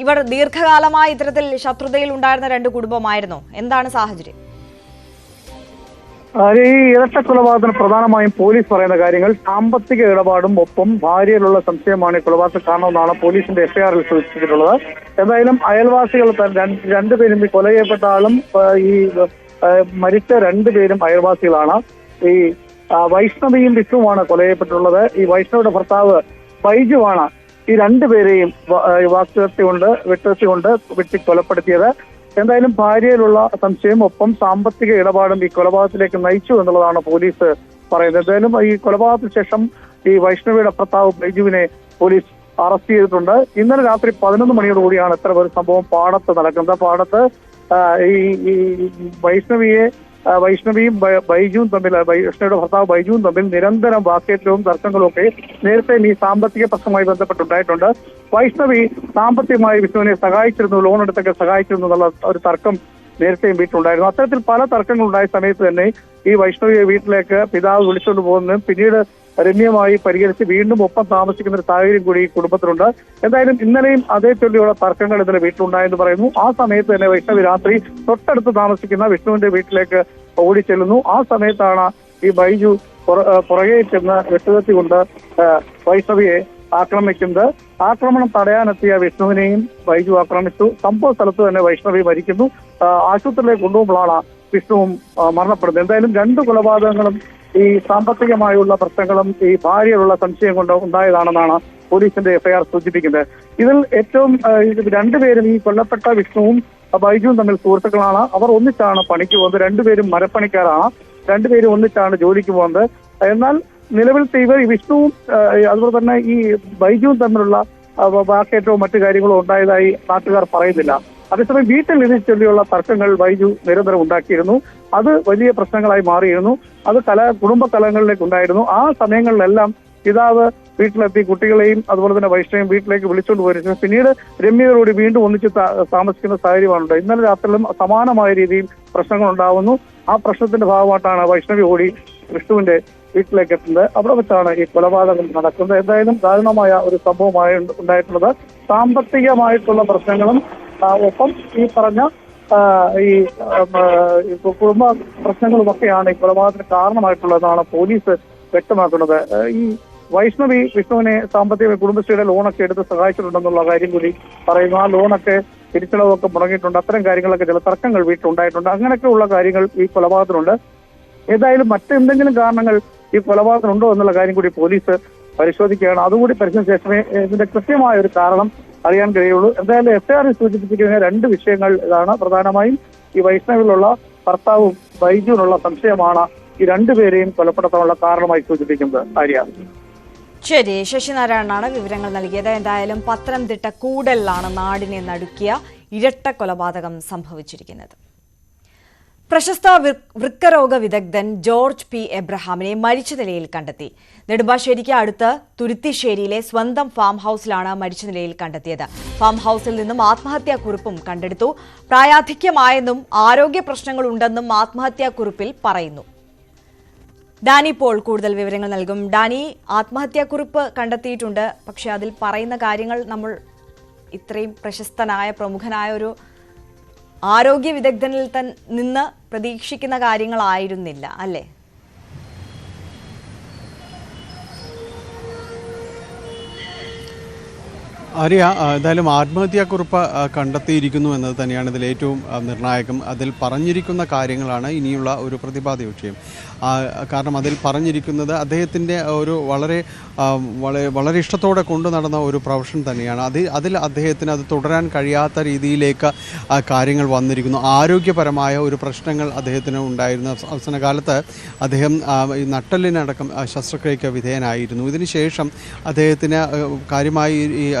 Speaker 1: ഇവർ ദീർഘകാലമായി ഇത്തരത്തിൽ ശത്രുതയിൽ ഉണ്ടായിരുന്ന 2 കുടുംബമായിരുന്നോ? എന്താണ് സാഹചര്യം?
Speaker 14: ഈ ഇരട്ട കൊലപാതകത്തിന് പ്രധാനമായും പോലീസ് പറയുന്ന കാര്യങ്ങൾ സാമ്പത്തിക ഇടപാടും ഒപ്പം ഭാര്യയിലുള്ള സംശയമാണ് ഈ കൊലപാതകം കാരണമെന്നാണ് പോലീസിന്റെ FIR-ൽ സൂചിപ്പിച്ചിട്ടുള്ളത്. എന്തായാലും അയൽവാസികൾ 2 പേരും, ഈ കൊല ചെയ്യപ്പെട്ട ആളും ഈ മരിച്ച 2 പേരും അയൽവാസികളാണ്. ഈ വൈഷ്ണവിയും വിഷ്ണുവുമാണ് കൊല ചെയ്യപ്പെട്ടുള്ളത്. ഈ വൈഷ്ണവിയുടെ ഭർത്താവ് ബൈജുവാണ് ഈ 2 പേരെയും വെട്ടി കൊലപ്പെടുത്തിയത്. എന്തായാലും ഭാര്യയിലുള്ള സംശയം ഒപ്പം സാമ്പത്തിക ഇടപാടും ഈ കൊലപാതകത്തിലേക്ക് നയിച്ചു എന്നുള്ളതാണ് പോലീസ് പറയുന്നത്. എന്തായാലും ഈ കൊലപാതകത്തിന് ശേഷം ഈ വൈഷ്ണവിയുടെ ഭർത്താവ് ബൈജുവിനെ പോലീസ് അറസ്റ്റ് ചെയ്തിട്ടുണ്ട്. ഇന്നലെ രാത്രി 11 മണിയോടുകൂടിയാണ് ഇത്ര ഒരു സംഭവം പാടത്ത് നടക്കുന്നത്. പാടത്ത് ഈ വൈഷ്ണവിയെ വൈഷ്ണവിയും ബൈജുവും തമ്മിൽ, വൈഷ്ണവിയുടെ ഭർത്താവ് ബൈജുവും തമ്മിൽ നിരന്തരം വാക്കേറ്റവും തർക്കങ്ങളും ഒക്കെ നേരത്തെയും ഈ സാമ്പത്തിക പ്രശ്നവുമായി ബന്ധപ്പെട്ടുണ്ടായിട്ടുണ്ട്. വൈഷ്ണവി സാമ്പത്തികമായി വിഷ്ണുവിനെ സഹായിച്ചിരുന്നു, ലോൺ എടുത്തൊക്കെ സഹായിച്ചിരുന്നു എന്നുള്ള ഒരു തർക്കം നേരത്തെയും വീട്ടിലുണ്ടായിരുന്നു. അത്തരത്തിൽ പല തർക്കങ്ങളുണ്ടായ സമയത്ത് തന്നെ ഈ വൈഷ്ണവിയെ വീട്ടിലേക്ക് പിതാവ് വിളിച്ചുകൊണ്ട് പോകുന്നതും പിന്നീട് രമ്യമായി പരിഹരിച്ച് വീണ്ടും ഒപ്പം താമസിക്കുന്ന ഒരു സാഹചര്യം കൂടി ഈ കുടുംബത്തിലുണ്ട്. എന്തായാലും ഇന്നലെയും അതേ ചൊല്ലിയുള്ള തർക്കങ്ങൾ ഇന്നലെ വീട്ടിലുണ്ടായെന്ന് പറയുന്നു. ആ സമയത്ത് തന്നെ വൈഷ്ണവി രാത്രി തൊട്ടടുത്ത് താമസിക്കുന്ന വിഷ്ണുവിന്റെ വീട്ടിലേക്ക് ഓടിച്ചെല്ലുന്നു. ആ സമയത്താണ് ഈ ബൈജു പുറകെ ചെന്ന് വെട്ടുകത്തി കൊണ്ട് വൈഷ്ണവിയെ ആക്രമിക്കുന്നത്. ആക്രമണം തടയാനെത്തിയ വിഷ്ണുവിനെയും ബൈജു ആക്രമിച്ചു. സംഭവ സ്ഥലത്ത് തന്നെ വൈഷ്ണവി മരിക്കുന്നു. ആശുപത്രിയിലേക്ക് കൊണ്ടുപോകുമ്പോഴാണ് വിഷ്ണുവും മരണപ്പെടുന്നത്. എന്തായാലും 2 കൊലപാതകങ്ങളും ഈ സാമ്പത്തികമായുള്ള പ്രശ്നങ്ങളും ഈ ഭാര്യയിലുള്ള സംശയം കൊണ്ട് ഉണ്ടായതാണെന്നാണ് പോലീസിന്റെ എഫ്ഐആർ സൂചിപ്പിക്കുന്നത്. ഇതിൽ ഏറ്റവും 2 പേരും, ഈ കൊല്ലപ്പെട്ട വിഷ്ണുവും ബൈജുവും തമ്മിൽ സുഹൃത്തുക്കളാണ്. അവർ ഒന്നിച്ചാണ് പണിക്ക് പോകുന്നത്. 2 പേരും മരപ്പണിക്കാരാണ്. 2 പേരും ഒന്നിച്ചാണ് ജോലിക്ക് പോകുന്നത്. എന്നാൽ നിലവിലത്തെ ഇവർ വിഷ്ണുവും അതുപോലെ തന്നെ ഈ ബൈജുവും തമ്മിലുള്ള വാക്കേറ്റവും മറ്റു കാര്യങ്ങളും ഉണ്ടായതായി നാട്ടുകാർ പറയുന്നില്ല. അതേസമയം വീട്ടിൽ ഇതിനെ ചൊല്ലിയുള്ള തർക്കങ്ങൾ ബൈജു നിരന്തരം ഉണ്ടാക്കിയിരുന്നു. അത് വലിയ പ്രശ്നങ്ങളായി മാറിയിരുന്നു. അത് കുടുംബ കലഹങ്ങളിലേക്ക് ഉണ്ടായിരുന്നു. ആ സമയങ്ങളിലെല്ലാം പിതാവ് വീട്ടിലെത്തി കുട്ടികളെയും അതുപോലെ തന്നെ വൈഷ്ണവിയും വീട്ടിലേക്ക് വിളിച്ചുകൊണ്ട് പോയിരുന്നു. പിന്നീട് രമ്യയോടുകൂടി വീണ്ടും ഒന്നിച്ച് താമസിക്കുന്ന സാഹചര്യമാണുണ്ട്. ഇന്നലെ രാത്രിയിലും സമാനമായ രീതിയിൽ പ്രശ്നങ്ങൾ ഉണ്ടാവുന്നു. ആ പ്രശ്നത്തിന്റെ ഭാഗമായിട്ടാണ് വൈഷ്ണവി കൂടി വിഷ്ണുവിന്റെ വീട്ടിലേക്ക് എത്തുന്നത്. അവിടെ വെച്ചാണ് ഈ കൊലപാതകം നടക്കുന്നത്. എന്തായാലും ദാരുണമായ ഒരു സംഭവമായി ഉണ്ടായിട്ടുള്ളത്. സാമ്പത്തികമായിട്ടുള്ള പ്രശ്നങ്ങളും ഒപ്പം ഈ പറഞ്ഞ ഈ കുടുംബ പ്രശ്നങ്ങളുമൊക്കെയാണ് ഈ കൊലപാതകത്തിന് കാരണമായിട്ടുള്ളതെന്നാണ് പോലീസ് വ്യക്തമാക്കുന്നത്. ഈ വൈഷ്ണവി വിഷ്ണുവിനെ സാമ്പത്തിക കുടുംബശ്രീയുടെ ലോണൊക്കെ എടുത്ത് സഹായിച്ചിട്ടുണ്ടെന്നുള്ള കാര്യം കൂടി പറയുന്നു. ആ ലോണൊക്കെ തിരിച്ചടവൊക്കെ മുടങ്ങിയിട്ടുണ്ട്. അത്തരം കാര്യങ്ങളൊക്കെ ചില തർക്കങ്ങൾ വീട്ടിലുണ്ടായിട്ടുണ്ട്. അങ്ങനെയൊക്കെയുള്ള കാര്യങ്ങൾ ഈ കൊലപാതകത്തിനുണ്ട്. ഏതായാലും മറ്റെന്തെങ്കിലും കാരണങ്ങൾ ഈ കൊലപാതകത്തിനുണ്ടോ എന്നുള്ള കാര്യം കൂടി പോലീസ് പരിശോധിക്കുകയാണ്. അതുകൂടി പരിശോധിച്ച ശേഷമേ ഇതിന്റെ കൃത്യമായ ഒരു കാരണം അറിയാൻ കഴിയുള്ളൂ. എന്തായാലും എഫ്ഐആറിൽ സൂചിപ്പിച്ചിരിക്കുന്ന 2 വിഷയങ്ങൾ ഇതാണ്. പ്രധാനമായും ഈ വൈഷ്ണവിലുള്ള ഭർത്താവും ബൈജുവിനുള്ള സംശയമാണ് ഈ 2 പേരെയും കൊലപ്പെടുത്താനുള്ള കാരണമായി സൂചിപ്പിക്കുന്നത്. ആര്യ,
Speaker 1: ശരി, ശശിനാരായണനാണ് വിവരങ്ങൾ നൽകിയത്. എന്തായാലും പത്തനംതിട്ട കൂടലിലാണ് നാടിനെ നടുക്കിയ ഇരട്ട കൊലപാതകം സംഭവിച്ചിരിക്കുന്നത്. പ്രശസ്ത വൃക്കരോഗ വിദഗ്ധൻ ജോർജ് പി എബ്രഹാമിനെ മരിച്ച നിലയിൽ കണ്ടെത്തി. നെടുമ്പാശ്ശേരിക്ക് അടുത്ത് തുരുത്തിശ്ശേരിയിലെ സ്വന്തം ഫാം ഹൌസിലാണ് മരിച്ച നിലയിൽ കണ്ടെത്തിയത്. ഫാം ഹൌസിൽ നിന്നും ആത്മഹത്യാക്കുറിപ്പും കണ്ടെടുത്തു. പ്രായാധിക്യമായെന്നും ആരോഗ്യ പ്രശ്നങ്ങളുണ്ടെന്നും ആത്മഹത്യാക്കുറിപ്പിൽ പറയുന്നു. ഡാനി പോൾ കൂടുതൽ വിവരങ്ങൾ നൽകും. ഡാനി, ആത്മഹത്യാക്കുറിപ്പ് കണ്ടെത്തിയിട്ടുണ്ട്. പക്ഷെ അതിൽ പറയുന്ന കാര്യങ്ങൾ നമ്മൾ ഇത്രയും പ്രശസ്തനായ പ്രമുഖനായ ഒരു ആരോഗ്യ വിദഗ്ധനിൽ നിന്ന് പ്രതീക്ഷിക്കുന്ന കാര്യങ്ങളായിരുന്നില്ല, അല്ലേ?
Speaker 4: ആര്യ, എന്തായാലും ആത്മഹത്യാക്കുറിപ്പ് കണ്ടെത്തിയിരിക്കുന്നു എന്നത് തന്നെയാണ് ഇതിൽ ഏറ്റവും നിർണായകം. അതിൽ പറഞ്ഞിരിക്കുന്ന കാര്യങ്ങളാണ് ഇനിയുള്ള ഒരു പ്രതിപാദ്യ വിഷയം. കാരണം അതിൽ പറഞ്ഞിരിക്കുന്നത് അദ്ദേഹത്തിൻ്റെ ഒരു വളരെ ഇഷ്ടത്തോടെ കൊണ്ടു നടന്ന ഒരു പ്രൊഫഷൻ തന്നെയാണ്. അതിൽ അദ്ദേഹത്തിന് അത് തുടരാൻ കഴിയാത്ത രീതിയിലേക്ക് കാര്യങ്ങൾ വന്നിരിക്കുന്നു. ആരോഗ്യപരമായ ഒരു പ്രശ്നങ്ങൾ അദ്ദേഹത്തിന് ഉണ്ടായിരുന്ന അവസാന കാലത്ത് അദ്ദേഹം ഈ നട്ടെല്ലിനടക്കം ശസ്ത്രക്രിയയ്ക്ക് വിധേയനായിരുന്നു. ഇതിനുശേഷം അദ്ദേഹത്തിന് കാര്യമായി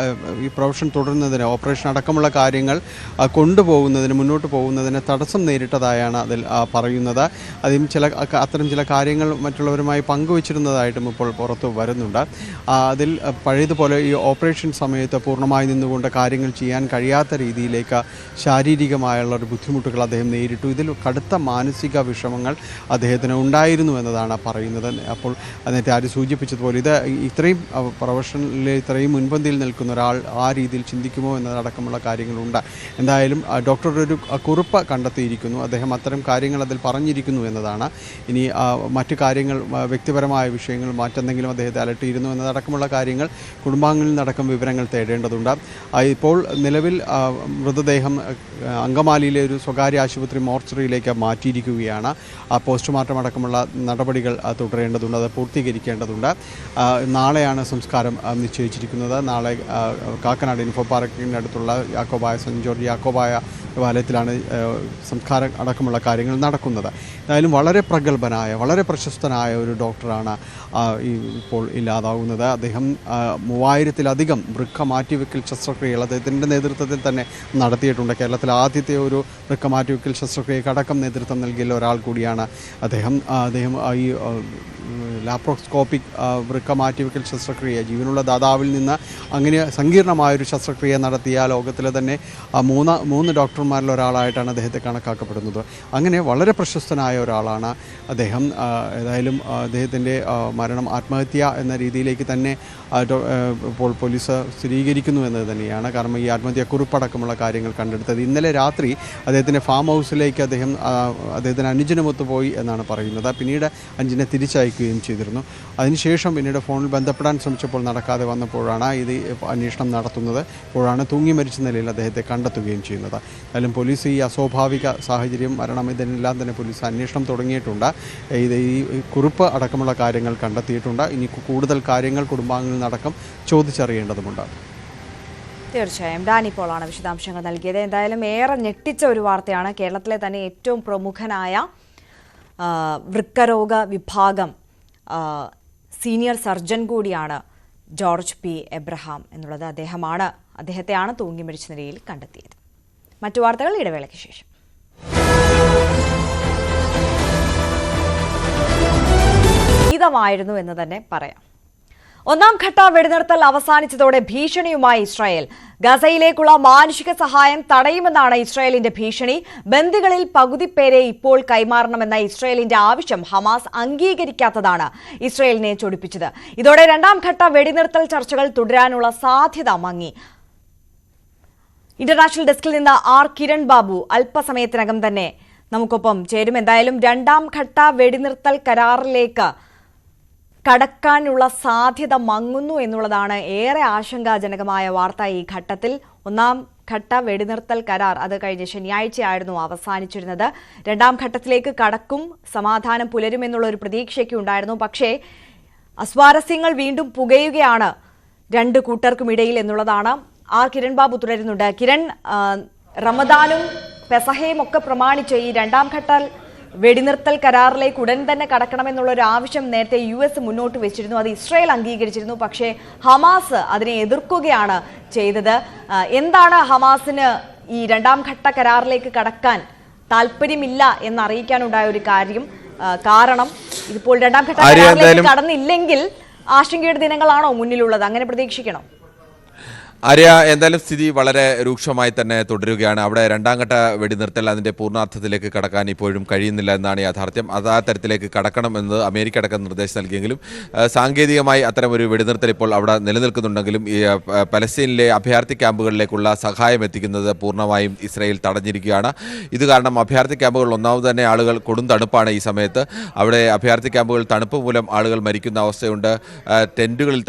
Speaker 4: ഈ പ്രൊഫഷൻ തുടരുന്നതിന്, ഓപ്പറേഷൻ അടക്കമുള്ള കാര്യങ്ങൾ കൊണ്ടുപോകുന്നതിന്, മുന്നോട്ട് പോകുന്നതിന് തടസ്സം നേരിട്ടതായാണ് അതിൽ പറയുന്നത്. അത്തരം ചില കാര്യങ്ങൾ മറ്റുള്ളവരുമായി പങ്കുവച്ചിരുന്നതായിട്ടും ഇപ്പോൾ പുറത്തു വരുന്നുണ്ട്. അതിൽ പഴയതുപോലെ ഈ ഓപ്പറേഷൻ സമയത്ത് പൂർണ്ണമായി നിന്നുകൊണ്ട് കാര്യങ്ങൾ ചെയ്യാൻ കഴിയാത്ത രീതിയിലേക്ക് ശാരീരികമായുള്ള ഒരു ബുദ്ധിമുട്ടുകൾ അദ്ദേഹം നേരിട്ടു. ഇതിൽ കടുത്ത മാനസിക വിഷമങ്ങൾ അദ്ദേഹത്തിന് ഉണ്ടായിരുന്നു എന്നതാണ് പറയുന്നത്. അപ്പോൾ നേരത്തെ ആര് സൂചിപ്പിച്ചതുപോലെ ഇത് ഇത്രയും പ്രൊഫഷനിൽ ഇത്രയും മുൻപന്തിയിൽ നിൽക്കുന്ന ഒരാൾ ആ രീതിയിൽ ചിന്തിക്കുമോ എന്നതടക്കമുള്ള കാര്യങ്ങളുണ്ട്. എന്തായാലും ഡോക്ടർ ഒരു കുറിപ്പ് കണ്ടെത്തിയിരിക്കുന്നു. അദ്ദേഹം അത്തരം കാര്യങ്ങൾ അതിൽ പറഞ്ഞിരിക്കുന്നു എന്നതാണ്. ഇനി മറ്റു കാര്യങ്ങൾ, വ്യക്തിപരമായ വിഷയങ്ങൾ, മറ്റെന്തെങ്കിലും അദ്ദേഹത്തെ അലട്ടിയിരുന്നു എന്നതടക്കമുള്ള കാര്യങ്ങൾ കുടുംബാംഗങ്ങളിൽ നിന്നടക്കം വിവരങ്ങൾ തേടേണ്ടതുണ്ട്. ഇപ്പോൾ നിലവിൽ മൃതദേഹം അങ്കമാലിയിലെ ഒരു സ്വകാര്യ ആശുപത്രി മോർച്ചറിയിലേക്ക് മാറ്റിയിരിക്കുകയാണ്. പോസ്റ്റ്മോർട്ടം അടക്കമുള്ള നടപടികൾ തുടരേണ്ടതുണ്ട്, അത് പൂർത്തീകരിക്കേണ്ടതുണ്ട്. നാളെയാണ് സംസ്കാരം നിശ്ചയിച്ചിരിക്കുന്നത്. നാളെ കാക്കനാട് ഇൻഫോ പാർക്കിനടുത്തുള്ള സെൻറ്റ് ജോർജ് യാക്കോബായ ദേവാലയത്തിലാണ് സംസ്കാരം അടക്കമുള്ള കാര്യങ്ങൾ നടക്കുന്നത്. എന്തായാലും വളരെ പ്രഗത്ഭനായ വളരെ പ്രശസ്തനായ ഒരു ഡോക്ടറാണ് ഇപ്പോൾ ഇല്ലാതാവുന്നത്. അദ്ദേഹം 3000-ലധികം വൃക്ക മാറ്റിവെക്കൽ ശസ്ത്രക്രിയകൾ അദ്ദേഹത്തിൻ്റെ നേതൃത്വത്തിൽ തന്നെ നടത്തിയിട്ടുണ്ട്. കേരളത്തിലെ ആദ്യത്തെ ഒരു വൃക്ക മാറ്റിവെക്കൽ ശസ്ത്രക്രിയക്ക് അടക്കം നേതൃത്വം നൽകിയ ഒരാൾ കൂടിയാണ് അദ്ദേഹം. ഈ ലാപ്രോസ്കോപ്പിക് വൃക്ക മാറ്റിവെക്കൽ ശസ്ത്രക്രിയ ജീവനുള്ള ദാതാവിൽ നിന്ന് അങ്ങനെ സങ്കീർണമായൊരു ശസ്ത്രക്രിയ നടത്തിയ ലോകത്തിലെ തന്നെ മൂന്ന് ഡോക്ടർമാരിൽ ഒരാളായിട്ടാണ് അദ്ദേഹത്തെ കണക്കാക്കപ്പെടുന്നത്. അങ്ങനെ വളരെ പ്രശസ്തനായ ഒരാളാണ് അദ്ദേഹം. ഏതായാലും അദ്ദേഹത്തിൻ്റെ മരണം ആത്മഹത്യ എന്ന രീതിയിലേക്ക് തന്നെ ഇപ്പോൾ പോലീസ് സ്ഥിരീകരിക്കുന്നു എന്നത് തന്നെയാണ്. കാരണം ഈ ആത്മഹത്യ കുറിപ്പടക്കമുള്ള കാര്യങ്ങൾ കണ്ടെടുത്തത് ഇന്നലെ രാത്രി അദ്ദേഹത്തിൻ്റെ ഫാം ഹൗസിലേക്ക് അദ്ദേഹത്തിന് അനുജനുമൊത്ത് പോയി എന്നാണ് പറയുന്നത്. പിന്നീട് അഞ്ചിനെ തിരിച്ചയക്കുകയും ചെയ്തിരുന്നു. അതിനുശേഷം പിന്നീട് ഫോണിൽ ബന്ധപ്പെടാൻ ശ്രമിച്ചപ്പോൾ നടക്കാതെ വന്നപ്പോഴാണ് ഇത് അന്വേഷണം നടത്തുന്നത്. അപ്പോഴാണ് തൂങ്ങി മരിച്ച നിലയിൽ അദ്ദേഹത്തെ കണ്ടെത്തുകയും ചെയ്യുന്നത്. എന്തായാലും പോലീസ് ഈ അസ്വാഭാവിക സാഹചര്യം മരണം ഇതിനെല്ലാം തന്നെ പോലീസ് അന്വേഷണം തുടങ്ങിയിട്ടുണ്ട്. ഈ കുറിപ്പ് അടക്കമുള്ള കാര്യങ്ങൾ കണ്ടെത്തിയിട്ടുണ്ട്. ഇനി കൂടുതൽ കാര്യങ്ങൾ കുടുംബാംഗങ്ങളിൽ നിന്നടക്കം ചോദിച്ചറിയേണ്ടതുണ്ട്.
Speaker 1: തീർച്ചയായും ഡാനി പോളാണ് വിശദാംശങ്ങൾ നൽകിയത്. എന്തായാലും ഏറെ ഞെട്ടിച്ച ഒരു വാർത്തയാണ്. കേരളത്തിലെ തന്നെ ഏറ്റവും പ്രമുഖനായ വൃക്കരോഗ വിഭാഗം സീനിയർ സർജൻ കൂടിയാണ് ജോർജ് പി എബ്രഹാം എന്നുള്ളത്. അദ്ദേഹത്തെയാണ് തൂങ്ങി മരിച്ച നിലയിൽ കണ്ടെത്തിയത്. മറ്റു വാർത്തകൾ ഇടവേളയ്ക്ക് ശേഷം. ഗീതമായിരുന്നു എന്ന് തന്നെ പറയാം. ഒന്നാം ഘട്ട വെടിനിർത്തൽ അവസാനിച്ചതോടെ ഭീഷണിയുമായി ഇസ്രായേൽ. ഗസയിലേക്കുള്ള മാനുഷിക സഹായം തടയുമെന്നാണ് ഇസ്രായേലിന്റെ ഭീഷണി. ബന്ദികളിൽ പകുതി പേരെ ഇപ്പോൾ കൈമാറണമെന്ന ഇസ്രായേലിന്റെ ആവശ്യം ഹമാസ് അംഗീകരിക്കാത്തതാണ് ഇസ്രായേലിനെ ചൊടിപ്പിച്ചത്. ഇതോടെ രണ്ടാം ഘട്ട വെടിനിർത്തൽ ചർച്ചകൾ തുടരാനുള്ള സാധ്യത മങ്ങി. ഇന്റർനാഷണൽ ഡെസ്കിൽ നിന്ന് ആർ കിരൺ ബാബു അല്പസമയത്തിനകം തന്നെ നമുക്കൊപ്പം ചേരും. എന്തായാലും രണ്ടാം ഘട്ട വെടിനിർത്തൽ കരാറിലേക്ക് കടക്കാനുള്ള സാധ്യത മങ്ങുന്നു എന്നുള്ളതാണ് ഏറെ ആശങ്കാജനകമായ വാർത്ത ഈ ഘട്ടത്തിൽ. ഒന്നാം ഘട്ട വെടിനിർത്തൽ കരാർ അത് കഴിഞ്ഞ ശനിയാഴ്ചയായിരുന്നു അവസാനിച്ചിരുന്നത്. രണ്ടാം ഘട്ടത്തിലേക്ക് കടക്കും, സമാധാനം പുലരുമെന്നുള്ള ഒരു പ്രതീക്ഷയൊക്കെ ഉണ്ടായിരുന്നു. പക്ഷേ അസ്വാരസ്യങ്ങൾ വീണ്ടും പുകയുകയാണ് രണ്ട് കൂട്ടർക്കുമിടയിൽ എന്നുള്ളതാണ്. ആർ കിരൺ ബാബു തുടരുന്നുണ്ട്. കിരൺ, റമദാനും പെസഹയും ഒക്കെ പ്രമാണിച്ച് ഈ രണ്ടാം ഘട്ട വെടിനിർത്തൽ കരാറിലേക്ക് ഉടൻ തന്നെ കടക്കണമെന്നുള്ള ഒരു ആവശ്യം നേരത്തെ US മുന്നോട്ട് വെച്ചിരുന്നു. അത് ഇസ്രായേൽ അംഗീകരിച്ചിരുന്നു. പക്ഷേ ഹമാസ് അതിനെ എതിർക്കുകയാണ് ചെയ്തത്. എന്താണ് ഹമാസിന് ഈ രണ്ടാം ഘട്ട കരാറിലേക്ക് കടക്കാൻ താല്പര്യമില്ല എന്നറിയിക്കാനുണ്ടായ ഒരു കാരണം ഇതിപ്പോൾ രണ്ടാം ഘട്ട കരാറിലേക്ക് കടന്നില്ലെങ്കിൽ ആശങ്കയുടെ ദിനങ്ങളാണോ മുന്നിലുള്ളത്? അങ്ങനെ പ്രതീക്ഷിക്കണോ?
Speaker 15: ആര്യ, എന്തായാലും സ്ഥിതി വളരെ രൂക്ഷമായി തന്നെ തുടരുകയാണ്. അവിടെ രണ്ടാം ഘട്ട വെടിനിർത്തൽ അതിൻ്റെ പൂർണ്ണാർത്ഥത്തിലേക്ക് കടക്കാൻ ഇപ്പോഴും കഴിയുന്നില്ല എന്നാണ് യാഥാർത്ഥ്യം. ആ തരത്തിലേക്ക് കടക്കണം എന്ന് അമേരിക്ക അടക്കം നിർദ്ദേശം നൽകിയെങ്കിലും സാങ്കേതികമായി അത്തരമൊരു വെടിനിർത്തൽ ഇപ്പോൾ അവിടെ നിലനിൽക്കുന്നുണ്ടെങ്കിലും ഈ പലസ്തീനിലെ അഭയാർത്ഥി ക്യാമ്പുകളിലേക്കുള്ള സഹായം എത്തിക്കുന്നത് പൂർണ്ണമായും ഇസ്രായേൽ തടഞ്ഞിരിക്കുകയാണ്. ഇത് കാരണം അഭയാർത്ഥി ക്യാമ്പുകളിൽ ഒന്നാമത് തന്നെ ആളുകൾ കൊടും തണുപ്പാണ് ഈ സമയത്ത്. അവിടെ അഭയാർത്ഥി ക്യാമ്പുകൾ തണുപ്പ് മൂലം ആളുകൾ മരിക്കുന്ന അവസ്ഥയുണ്ട്.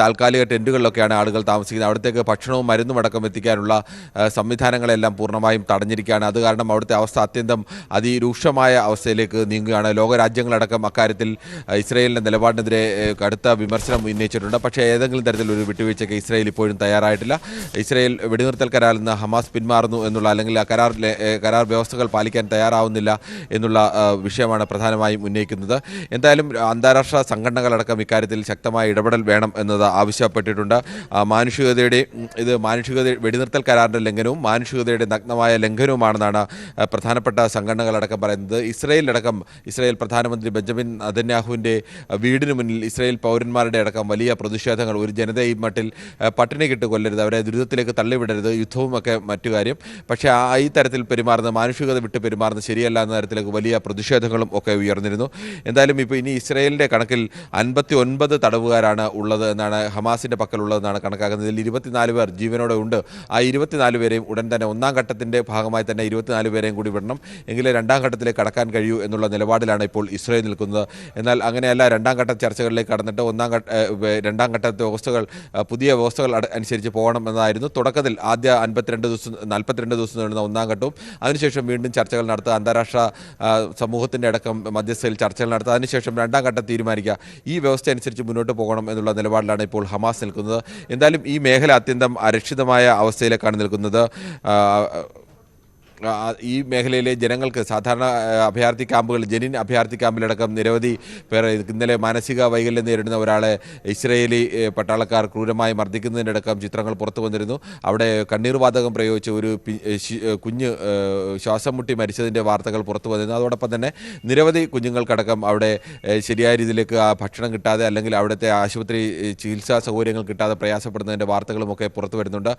Speaker 15: താൽക്കാലിക ടെൻറ്റുകളിലൊക്കെയാണ് ആളുകൾ താമസിക്കുന്നത്. അവിടത്തേക്ക് ഭക്ഷണവും മരുന്നും അടക്കം എത്തിക്കാനുള്ള സംവിധാനങ്ങളെല്ലാം പൂർണ്ണമായും തടഞ്ഞിരിക്കുകയാണ്. അത് കാരണം അവിടുത്തെ അവസ്ഥ അത്യന്തം അതിരൂക്ഷമായ അവസ്ഥയിലേക്ക് നീങ്ങുകയാണ്. ലോകരാജ്യങ്ങളടക്കം അക്കാര്യത്തിൽ ഇസ്രായേലിൻ്റെ നിലപാടിനെതിരെ കടുത്ത വിമർശനം ഉന്നയിച്ചിട്ടുണ്ട്. പക്ഷേ ഏതെങ്കിലും തരത്തിലൊരു വിട്ടുവീഴ്ചയ്ക്ക് ഇസ്രായേൽ ഇപ്പോഴും തയ്യാറായിട്ടില്ല. ഇസ്രായേൽ വെടിനിർത്തൽ കരാറിൽ നിന്ന് ഹമാസ് പിന്മാറുന്നു എന്നുള്ള അല്ലെങ്കിൽ ആ കരാർ വ്യവസ്ഥകൾ പാലിക്കാൻ തയ്യാറാവുന്നില്ല എന്നുള്ള വിഷയമാണ് പ്രധാനമായും ഉന്നയിക്കുന്നത്. എന്തായാലും അന്താരാഷ്ട്ര സംഘടനകളടക്കം ഇക്കാര്യത്തിൽ ശക്തമായ ഇടപെടൽ വേണം എന്നത് ആവശ്യപ്പെട്ടിട്ടുണ്ട്. മാനുഷികത വെടിനിർത്തൽ കരാറിൻ്റെ ലംഘനവും മാനുഷികതയുടെ നഗ്നമായ ലംഘനവുമാണെന്നാണ് പ്രധാനപ്പെട്ട സംഘടനകളടക്കം പറയുന്നത്. ഇസ്രായേൽ പ്രധാനമന്ത്രി ബെഞ്ചമിൻ നെതന്യാഹുവിൻ്റെ വീടിന് മുന്നിൽ ഇസ്രായേൽ പൗരന്മാരുടെ അടക്കം വലിയ പ്രതിഷേധങ്ങൾ. ഒരു ജനതയെ ഈ മട്ടിൽ പട്ടിണി കിട്ട് കൊല്ലരുത്, അവരെ ദുരിതത്തിലേക്ക് തള്ളിവിടരുത്, യുദ്ധവുമൊക്കെ മറ്റു കാര്യം. പക്ഷേ ഈ തരത്തിൽ മാനുഷികത വിട്ട് പെരുമാറുന്നത് ശരിയല്ല എന്ന തരത്തിലേക്ക് വലിയ പ്രതിഷേധങ്ങളും ഒക്കെ ഉയർന്നിരുന്നു. എന്തായാലും ഇപ്പോൾ ഇനി ഇസ്രായേലിൻ്റെ കണക്കിൽ 59 തടവുകാരാണ് ഉള്ളത് എന്നാണ് ഹമാസിൻ്റെ പക്കലുള്ളതെന്നാണ് കണക്കാക്കുന്നത്. ഇതിൽ 24 പേർ ജീവനോടെ ഉണ്ട്. ആ 24 പേരെയും ഉടൻ തന്നെ ഒന്നാം ഘട്ടത്തിൻ്റെ ഭാഗമായി തന്നെ 24 പേരെയും കൂടി വിടണം, എങ്കിലേ രണ്ടാം ഘട്ടത്തിലേക്ക് കടക്കാൻ കഴിയൂ എന്നുള്ള നിലപാടിലാണ് ഇപ്പോൾ ഇസ്രായേൽ നിൽക്കുന്നത്. എന്നാൽ അങ്ങനെയല്ല, രണ്ടാം ഘട്ട ചർച്ചകളിലേക്ക് കടന്നിട്ട് രണ്ടാം ഘട്ട പുതിയ വ്യവസ്ഥകൾ അനുസരിച്ച് പോകണം എന്നതായിരുന്നു തുടക്കത്തിൽ. ആദ്യ 42 ദിവസം നീളുന്ന ഒന്നാം ഘട്ടവും അതിനുശേഷം വീണ്ടും ചർച്ചകൾ നടത്തുക, അന്താരാഷ്ട്ര സമൂഹത്തിൻ്റെ അടക്കം മധ്യസ്ഥയിൽ ചർച്ചകൾ നടത്തുക, അതിനുശേഷം രണ്ടാം ഘട്ടം തീരുമാനിക്കുക. ഈ വ്യവസ്ഥ അനുസരിച്ച് മുന്നോട്ട് പോകണം എന്നുള്ള നിലപാടിലാണ് ഇപ്പോൾ ഹമാസ് നിൽക്കുന്നത്. എന്തായാലും ഈ മേഖല അത്യന്തം അരക്ഷിതമായ അവസ്ഥയിലേക്കാണ് നിൽക്കുന്നത്. ഈ മേഖലയിലെ ജനങ്ങൾക്ക് സാധാരണ അഭയാർത്ഥി ക്യാമ്പുകൾ, ജനിൻ അഭയാർത്ഥി ക്യാമ്പിലടക്കം നിരവധി പേർ ഇന്നലെ മാനസിക വൈകല്യം നേരിടുന്ന ഒരാളെ ഇസ്രയേലി പട്ടാളക്കാർ ക്രൂരമായി മർദ്ദിക്കുന്നതിനടക്കം ചിത്രങ്ങൾ പുറത്തു വന്നിരുന്നു. അവിടെ കണ്ണീർവാതകം പ്രയോഗിച്ച് ഒരു കുഞ്ഞ് ശ്വാസം മുട്ടി മരിച്ചതിൻ്റെ വാർത്തകൾ പുറത്തു വന്നിരുന്നു. അതോടൊപ്പം തന്നെ നിരവധി കുഞ്ഞുങ്ങൾക്കടക്കം അവിടെ ശരിയായ രീതിയിലേക്ക് ഭക്ഷണം കിട്ടാതെ അല്ലെങ്കിൽ അവിടുത്തെ ആശുപത്രി ചികിത്സാ സൗകര്യങ്ങൾ കിട്ടാതെ പ്രയാസപ്പെടുന്നതിൻ്റെ വാർത്തകളുമൊക്കെ പുറത്തു വരുന്നുണ്ട്.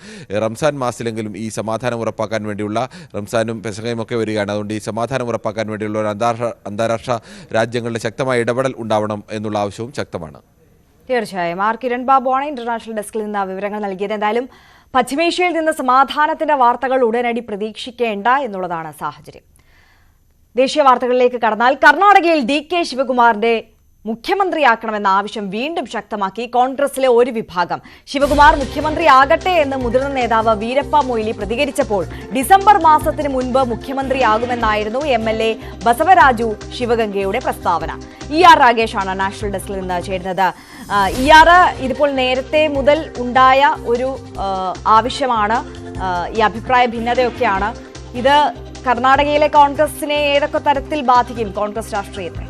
Speaker 15: റംസാൻ മാസത്തിലെങ്കിലും ഈ സമാധാനം ഉറപ്പാക്കാൻ വേണ്ടിയുള്ള റംസാനും പെസഹയും ഒക്കെ വരികയാണ്. അതുകൊണ്ട് ഈ സമാധാനം ഉറപ്പാക്കാൻ വേണ്ടിയുള്ള ഒരു അന്താരാഷ്ട്ര രാജ്യങ്ങളുടെ ശക്തമായ ഇടപെടൽ ഉണ്ടാവണം എന്നുള്ള ആവശ്യവും ശക്തമാണ്.
Speaker 1: തീർച്ചയായും. ആർ കിരൺ ബാബുവാണ് ഇന്റർനാഷണൽ ഡെസ്കിൽ നിന്ന് വിവരങ്ങൾ നൽകിയത്. എന്തായാലും പശ്ചിമേഷ്യയിൽ നിന്ന് സമാധാനത്തിന്റെ വാർത്തകൾ ഉടനടി പ്രതീക്ഷിക്കേണ്ട എന്നുള്ളതാണ് സാഹചര്യം. ദേശീയ വാർത്തകളിലേക്ക് കടന്നാൽ കർണാടകയിൽ DK ശിവകുമാറിന്റെ മുഖ്യമന്ത്രിയാക്കണമെന്ന ആവശ്യം വീണ്ടും ശക്തമാക്കി കോൺഗ്രസിലെ ഒരു വിഭാഗം. ശിവകുമാർ മുഖ്യമന്ത്രിയാകട്ടെ എന്ന് മുതിർന്ന നേതാവ് വീരപ്പ മൊയ്ലി പ്രതികരിച്ചപ്പോൾ ഡിസംബർ മാസത്തിന് മുൻപ് മുഖ്യമന്ത്രിയാകുമെന്നായിരുന്നു MLA ബസവരാജു ശിവഗംഗയുടെ പ്രസ്താവന. ER രാഗേഷാണ് നാഷണൽ ഡെസ്കിൽ നിന്ന് ചേരുന്നത്. ER, ഇതിപ്പോൾ നേരത്തെ മുതൽ ഉണ്ടായ ഒരു ആവശ്യമാണ്, ഈ അഭിപ്രായ ഭിന്നതയൊക്കെയാണ്. ഇത് കർണാടകയിലെ കോൺഗ്രസിനെ ഏതൊക്കെ തരത്തിൽ ബാധിക്കും, കോൺഗ്രസ് രാഷ്ട്രീയത്തെ?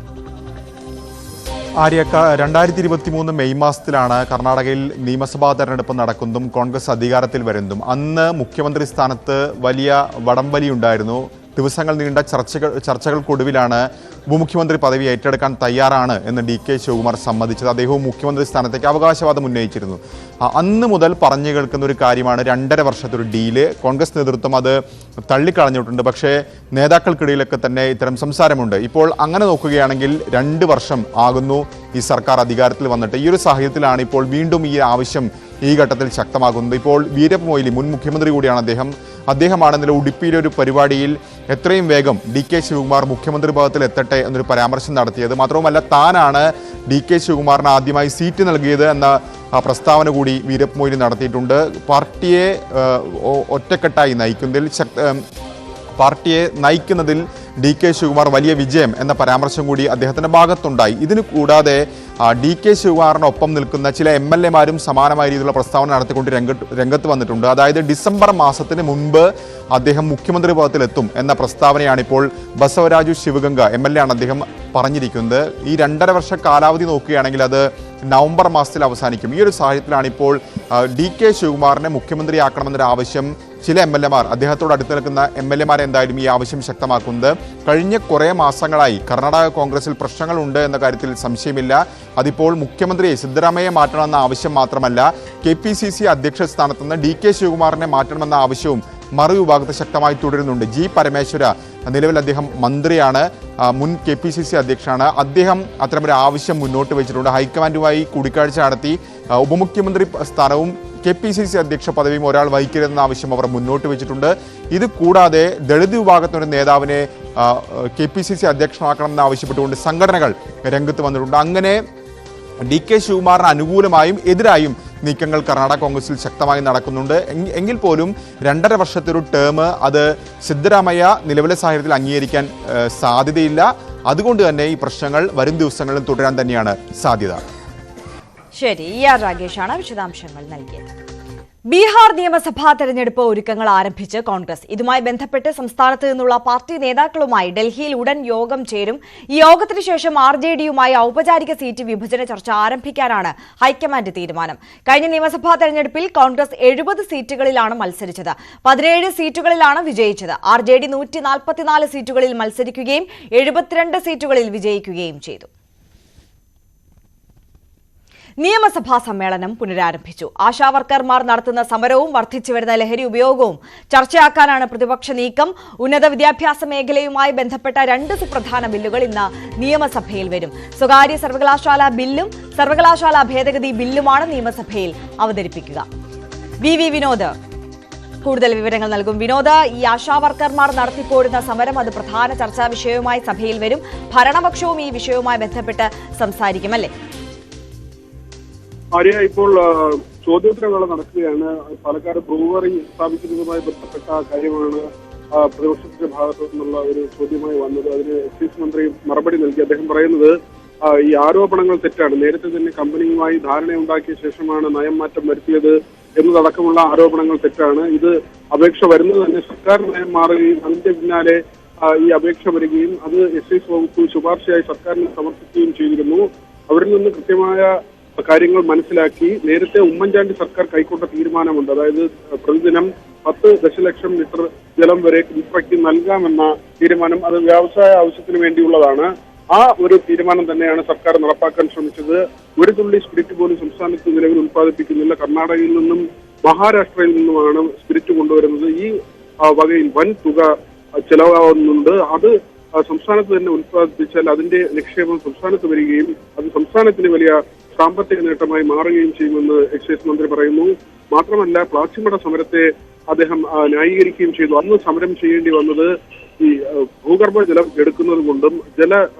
Speaker 16: ആര്യ, 2023 മെയ് മാസത്തിലാണ് കർണാടകയിൽ നിയമസഭാ തെരഞ്ഞെടുപ്പ് നടക്കുന്നതും കോൺഗ്രസ് അധികാരത്തിൽ വരുന്നതും. അന്ന് മുഖ്യമന്ത്രി സ്ഥാനത്ത് വലിയ വടംവലിയുണ്ടായിരുന്നു. ദിവസങ്ങൾ നീണ്ട ചർച്ചകൾക്കൊടുവിലാണ് ഉപമുഖ്യമന്ത്രി പദവി ഏറ്റെടുക്കാൻ തയ്യാറാണ് എന്ന് DK ശിവകുമാർ സമ്മതിച്ചത്. അദ്ദേഹവും മുഖ്യമന്ത്രി സ്ഥാനത്തേക്ക് അവകാശവാദം ഉന്നയിച്ചിരുന്നു. അന്ന് മുതൽ പറഞ്ഞു കേൾക്കുന്ന ഒരു കാര്യമാണ് 2.5 വർഷത്തെ ഒരു ഡീല്. കോൺഗ്രസ് നേതൃത്വം അത് തള്ളിക്കളഞ്ഞിട്ടുണ്ട്. പക്ഷേ നേതാക്കൾക്കിടയിലൊക്കെ തന്നെ ഇത്തരം സംസാരമുണ്ട്. ഇപ്പോൾ അങ്ങനെ നോക്കുകയാണെങ്കിൽ 2 വർഷം ആകുന്നു ഈ സർക്കാർ അധികാരത്തിൽ വന്നിട്ട്. ഈ ഒരു സാഹചര്യത്തിലാണ് ഇപ്പോൾ വീണ്ടും ഈ ആവശ്യം ഈ ഘട്ടത്തിൽ ശക്തമാകുന്നത്. ഇപ്പോൾ വീരപ്പ മൊയ്ലി മുൻ മുഖ്യമന്ത്രി കൂടിയാണ് അദ്ദേഹമാണ് ഇന്നലെ ഉടുപ്പിയിലെ ഒരു പരിപാടിയിൽ എത്രയും വേഗം DK ശിവകുമാർ മുഖ്യമന്ത്രി പദത്തിൽ എത്തട്ടെ എന്നൊരു പരാമർശം നടത്തിയത്. മാത്രവുമല്ല, താനാണ് DK ശിവകുമാറിന് ആദ്യമായി സീറ്റ് നൽകിയത് എന്ന പ്രസ്താവന കൂടി വീരപ്പ മൊയ്ലി നടത്തിയിട്ടുണ്ട്. പാർട്ടിയെ ഒറ്റക്കെട്ടായി നയിക്കുന്നതിൽ DK ശിവകുമാർ വലിയ വിജയം എന്ന പരാമർശം കൂടി അദ്ദേഹത്തിൻ്റെ ഭാഗത്തുണ്ടായി. ഇതിന് കൂടാതെ DK ശിവകുമാറിനൊപ്പം നിൽക്കുന്ന ചില MLA-മാരും സമാനമായ രീതിയിലുള്ള പ്രസ്താവന നടത്തിക്കൊണ്ട് രംഗത്ത് വന്നിട്ടുണ്ട്. അതായത് ഡിസംബർ മാസത്തിന് മുൻപ് അദ്ദേഹം മുഖ്യമന്ത്രി പദത്തിലെത്തും എന്ന പ്രസ്താവനയാണ് ഇപ്പോൾ ബസവരാജു ശിവഗംഗ MLA ആണ് അദ്ദേഹം പറഞ്ഞിരിക്കുന്നത്. ഈ 2.5 വർഷ കാലാവധി നോക്കുകയാണെങ്കിൽ അത് നവംബർ മാസത്തിൽ അവസാനിക്കും. ഈ ഒരു സാഹചര്യത്തിലാണ് ഇപ്പോൾ DK ശിവകുമാറിനെ മുഖ്യമന്ത്രിയാക്കണമെന്നൊരു ആവശ്യം ചില MLA-മാർ, അദ്ദേഹത്തോട് അടുത്ത് നിൽക്കുന്ന MLA-മാരെ എന്തായാലും ഈ ആവശ്യം ശക്തമാക്കുന്നത്. കഴിഞ്ഞ കുറേ മാസങ്ങളായി കർണാടക കോൺഗ്രസിൽ പ്രശ്നങ്ങളുണ്ട് എന്ന കാര്യത്തിൽ സംശയമില്ല. അതിപ്പോൾ മുഖ്യമന്ത്രിയെ സിദ്ധരാമയ്യെ മാറ്റണമെന്ന ആവശ്യം മാത്രമല്ല, KPCC അധ്യക്ഷ സ്ഥാനത്ത് നിന്ന് DK ശിവകുമാറിനെ മാറ്റണമെന്ന ആവശ്യവും മറുവിഭാഗത്ത് ശക്തമായി തുടരുന്നുണ്ട്. G. പരമേശ്വര, നിലവിൽ അദ്ദേഹം മന്ത്രിയാണ്, മുൻ KPCC അധ്യക്ഷനാണ്. അദ്ദേഹം അത്തരമൊരു ആവശ്യം മുന്നോട്ട് വെച്ചിട്ടുണ്ട്. ഹൈക്കമാൻഡുമായി കൂടിക്കാഴ്ച നടത്തി ഉപമുഖ്യമന്ത്രി സ്ഥാനവും KPCC അധ്യക്ഷ പദവിയും ഒരാൾ വഹിക്കരുതെന്ന ആവശ്യം അവർ മുന്നോട്ട് വെച്ചിട്ടുണ്ട്. ഇത് കൂടാതെ ദളിത് വിഭാഗത്തിനൊരു നേതാവിനെ KPCC അധ്യക്ഷനാക്കണമെന്ന് ആവശ്യപ്പെട്ടുകൊണ്ട് സംഘടനകൾ രംഗത്ത് വന്നിട്ടുണ്ട്. അങ്ങനെ DK ശിവകുമാറിന് അനുകൂലമായും എതിരായും നീക്കങ്ങൾ കർണാടക കോൺഗ്രസിൽ ശക്തമായി നടക്കുന്നുണ്ട്. എങ്കിൽ പോലും 2.5 വർഷത്തെ ഒരു ടേം അത് സിദ്ധരാമയ്യ നിലവിലെ സാഹചര്യത്തിൽ അംഗീകരിക്കാൻ സാധ്യതയില്ല. അതുകൊണ്ട് തന്നെ ഈ പ്രശ്നങ്ങൾ വരും ദിവസങ്ങളിൽ തുടരാൻ തന്നെയാണ് സാധ്യത.
Speaker 1: ശരി, ER രാഗേഷാണ് വിശദാംശങ്ങൾ നൽകിയത്. ബീഹാർ നിയമസഭാ തെരഞ്ഞെടുപ്പ് ഒരുക്കങ്ങൾ ആരംഭിച്ച് കോൺഗ്രസ്. ഇതുമായി ബന്ധപ്പെട്ട് സംസ്ഥാനത്ത് നിന്നുള്ള പാർട്ടി നേതാക്കളുമായി ഡൽഹിയിൽ ഉടൻ യോഗം ചേരും. ഈ യോഗത്തിന് ശേഷം RJD-യുമായി ഔപചാരിക സീറ്റ് വിഭജന ചർച്ച ആരംഭിക്കാനാണ് ഹൈക്കമാൻഡ് തീരുമാനം. കഴിഞ്ഞ നിയമസഭാ തെരഞ്ഞെടുപ്പിൽ കോൺഗ്രസ് 70 സീറ്റുകളിലാണ് മത്സരിച്ചത്. 17 സീറ്റുകളിലാണ് വിജയിച്ചത്. RJD 144 സീറ്റുകളിൽ മത്സരിക്കുകയും 72 സീറ്റുകളിൽ വിജയിക്കുകയും ചെയ്തു. നിയമസഭാ സമ്മേളനം പുനരാരംഭിച്ചു. ആശാവർക്കർമാർ നടത്തുന്ന സമരവും വർദ്ധിച്ചുവരുന്ന ലഹരി ഉപയോഗവും ചർച്ചയാക്കാനാണ് പ്രതിപക്ഷ നീക്കം. ഉന്നത വിദ്യാഭ്യാസ മേഖലയുമായി ബന്ധപ്പെട്ട 2 സുപ്രധാന ബില്ലുകൾ ഇന്ന് നിയമസഭയിൽ വരും. സ്വകാര്യ സർവകലാശാല ബില്ലും സർവകലാശാല ഭേദഗതി ബില്ലുമാണ് നിയമസഭയിൽ അവതരിപ്പിക്കുക. VV വിനോദ് കൂടുതൽ വിവരങ്ങൾ നൽകും. വിനോദ്, ഈ ആശാവർക്കർമാർ നടത്തിപ്പോരുന്ന സമരം അത് പ്രധാന ചർച്ചാ വിഷയവുമായി സഭയിൽ വരും. ഭരണപക്ഷവും ഈ വിഷയവുമായി ബന്ധപ്പെട്ട് സംസാരിക്കുമല്ലേ?
Speaker 17: ആര്യ, ഇപ്പോൾ ചോദ്യോത്തരവേള നടക്കുകയാണ്. പാലക്കാട് ബ്രൂവറി സ്ഥാപിക്കുന്നതുമായി ബന്ധപ്പെട്ട കാര്യമാണ് പ്രതിപക്ഷത്തിന്റെ ഭാഗത്തു നിന്നുള്ള ഒരു ചോദ്യമായി വന്നത്. അതിന് എക്സൈസ് മന്ത്രി മറുപടി നൽകി. അദ്ദേഹം പറയുന്നത് ഈ ആരോപണങ്ങൾ തെറ്റാണ്. നേരത്തെ തന്നെ കമ്പനിയുമായി ധാരണയുണ്ടാക്കിയ ശേഷമാണ് നയം മാറ്റം വരുത്തിയത് എന്നതടക്കമുള്ള ആരോപണങ്ങൾ തെറ്റാണ്. ഇത് അപേക്ഷ വരുന്നത് തന്നെ സർക്കാർ നയം മാറുകയും അതിന്റെ പിന്നാലെ ഈ അപേക്ഷ വരികയും അത് എക്സൈസ് വകുപ്പ് ശുപാർശയായി സർക്കാരിന് സമർപ്പിക്കുകയും ചെയ്തിരുന്നു. അവരിൽ നിന്ന് കൃത്യമായ കാര്യങ്ങൾ മനസ്സിലാക്കി നേരത്തെ ഉമ്മൻചാണ്ടി സർക്കാർ കൈക്കൊണ്ട തീരുമാനമുണ്ട്. അതായത് പ്രതിദിനം 10 ദശലക്ഷം ലിറ്റർ ജലം വരെ കിൻഫ്രയ്ക്ക് നൽകാമെന്ന തീരുമാനം. അത് വ്യവസായ ആവശ്യത്തിന് വേണ്ടിയുള്ളതാണ്. ആ ഒരു തീരുമാനം തന്നെയാണ് സർക്കാർ നടപ്പാക്കാൻ ശ്രമിച്ചത്. ഒരു തുള്ളി സ്പിരിറ്റ് പോലും സംസ്ഥാനത്ത് നിലവിൽ ഉത്പാദിപ്പിക്കുന്നില്ല. കർണാടകയിൽ നിന്നും മഹാരാഷ്ട്രയിൽ നിന്നുമാണ് സ്പിരിറ്റ് കൊണ്ടുവരുന്നത്. ഈ വകയിൽ വൻ തുക ചെലവാകുന്നുണ്ട്. അത് സംസ്ഥാനത്ത് തന്നെ ഉത്പാദിപ്പിച്ചാൽ അതിന്റെ നിക്ഷേപം സംസ്ഥാനത്ത് വരികയും അത് സംസ്ഥാനത്തിന് വലിയ സാമ്പത്തിക നേട്ടമായി മാറുകയും ചെയ്യുമെന്ന് എക്സൈസ് മന്ത്രി പറയുന്നു. മാത്രമല്ല പ്ലാച്ചിമട സമരത്തെ അദ്ദേഹം ന്യായീകരിക്കുകയും ചെയ്തു. അന്ന് സമരം ചെയ്യേണ്ടി വന്നത് ഈ ഭൂഗർഭ ജലം എടുക്കുന്നത് കൊണ്ടും ജല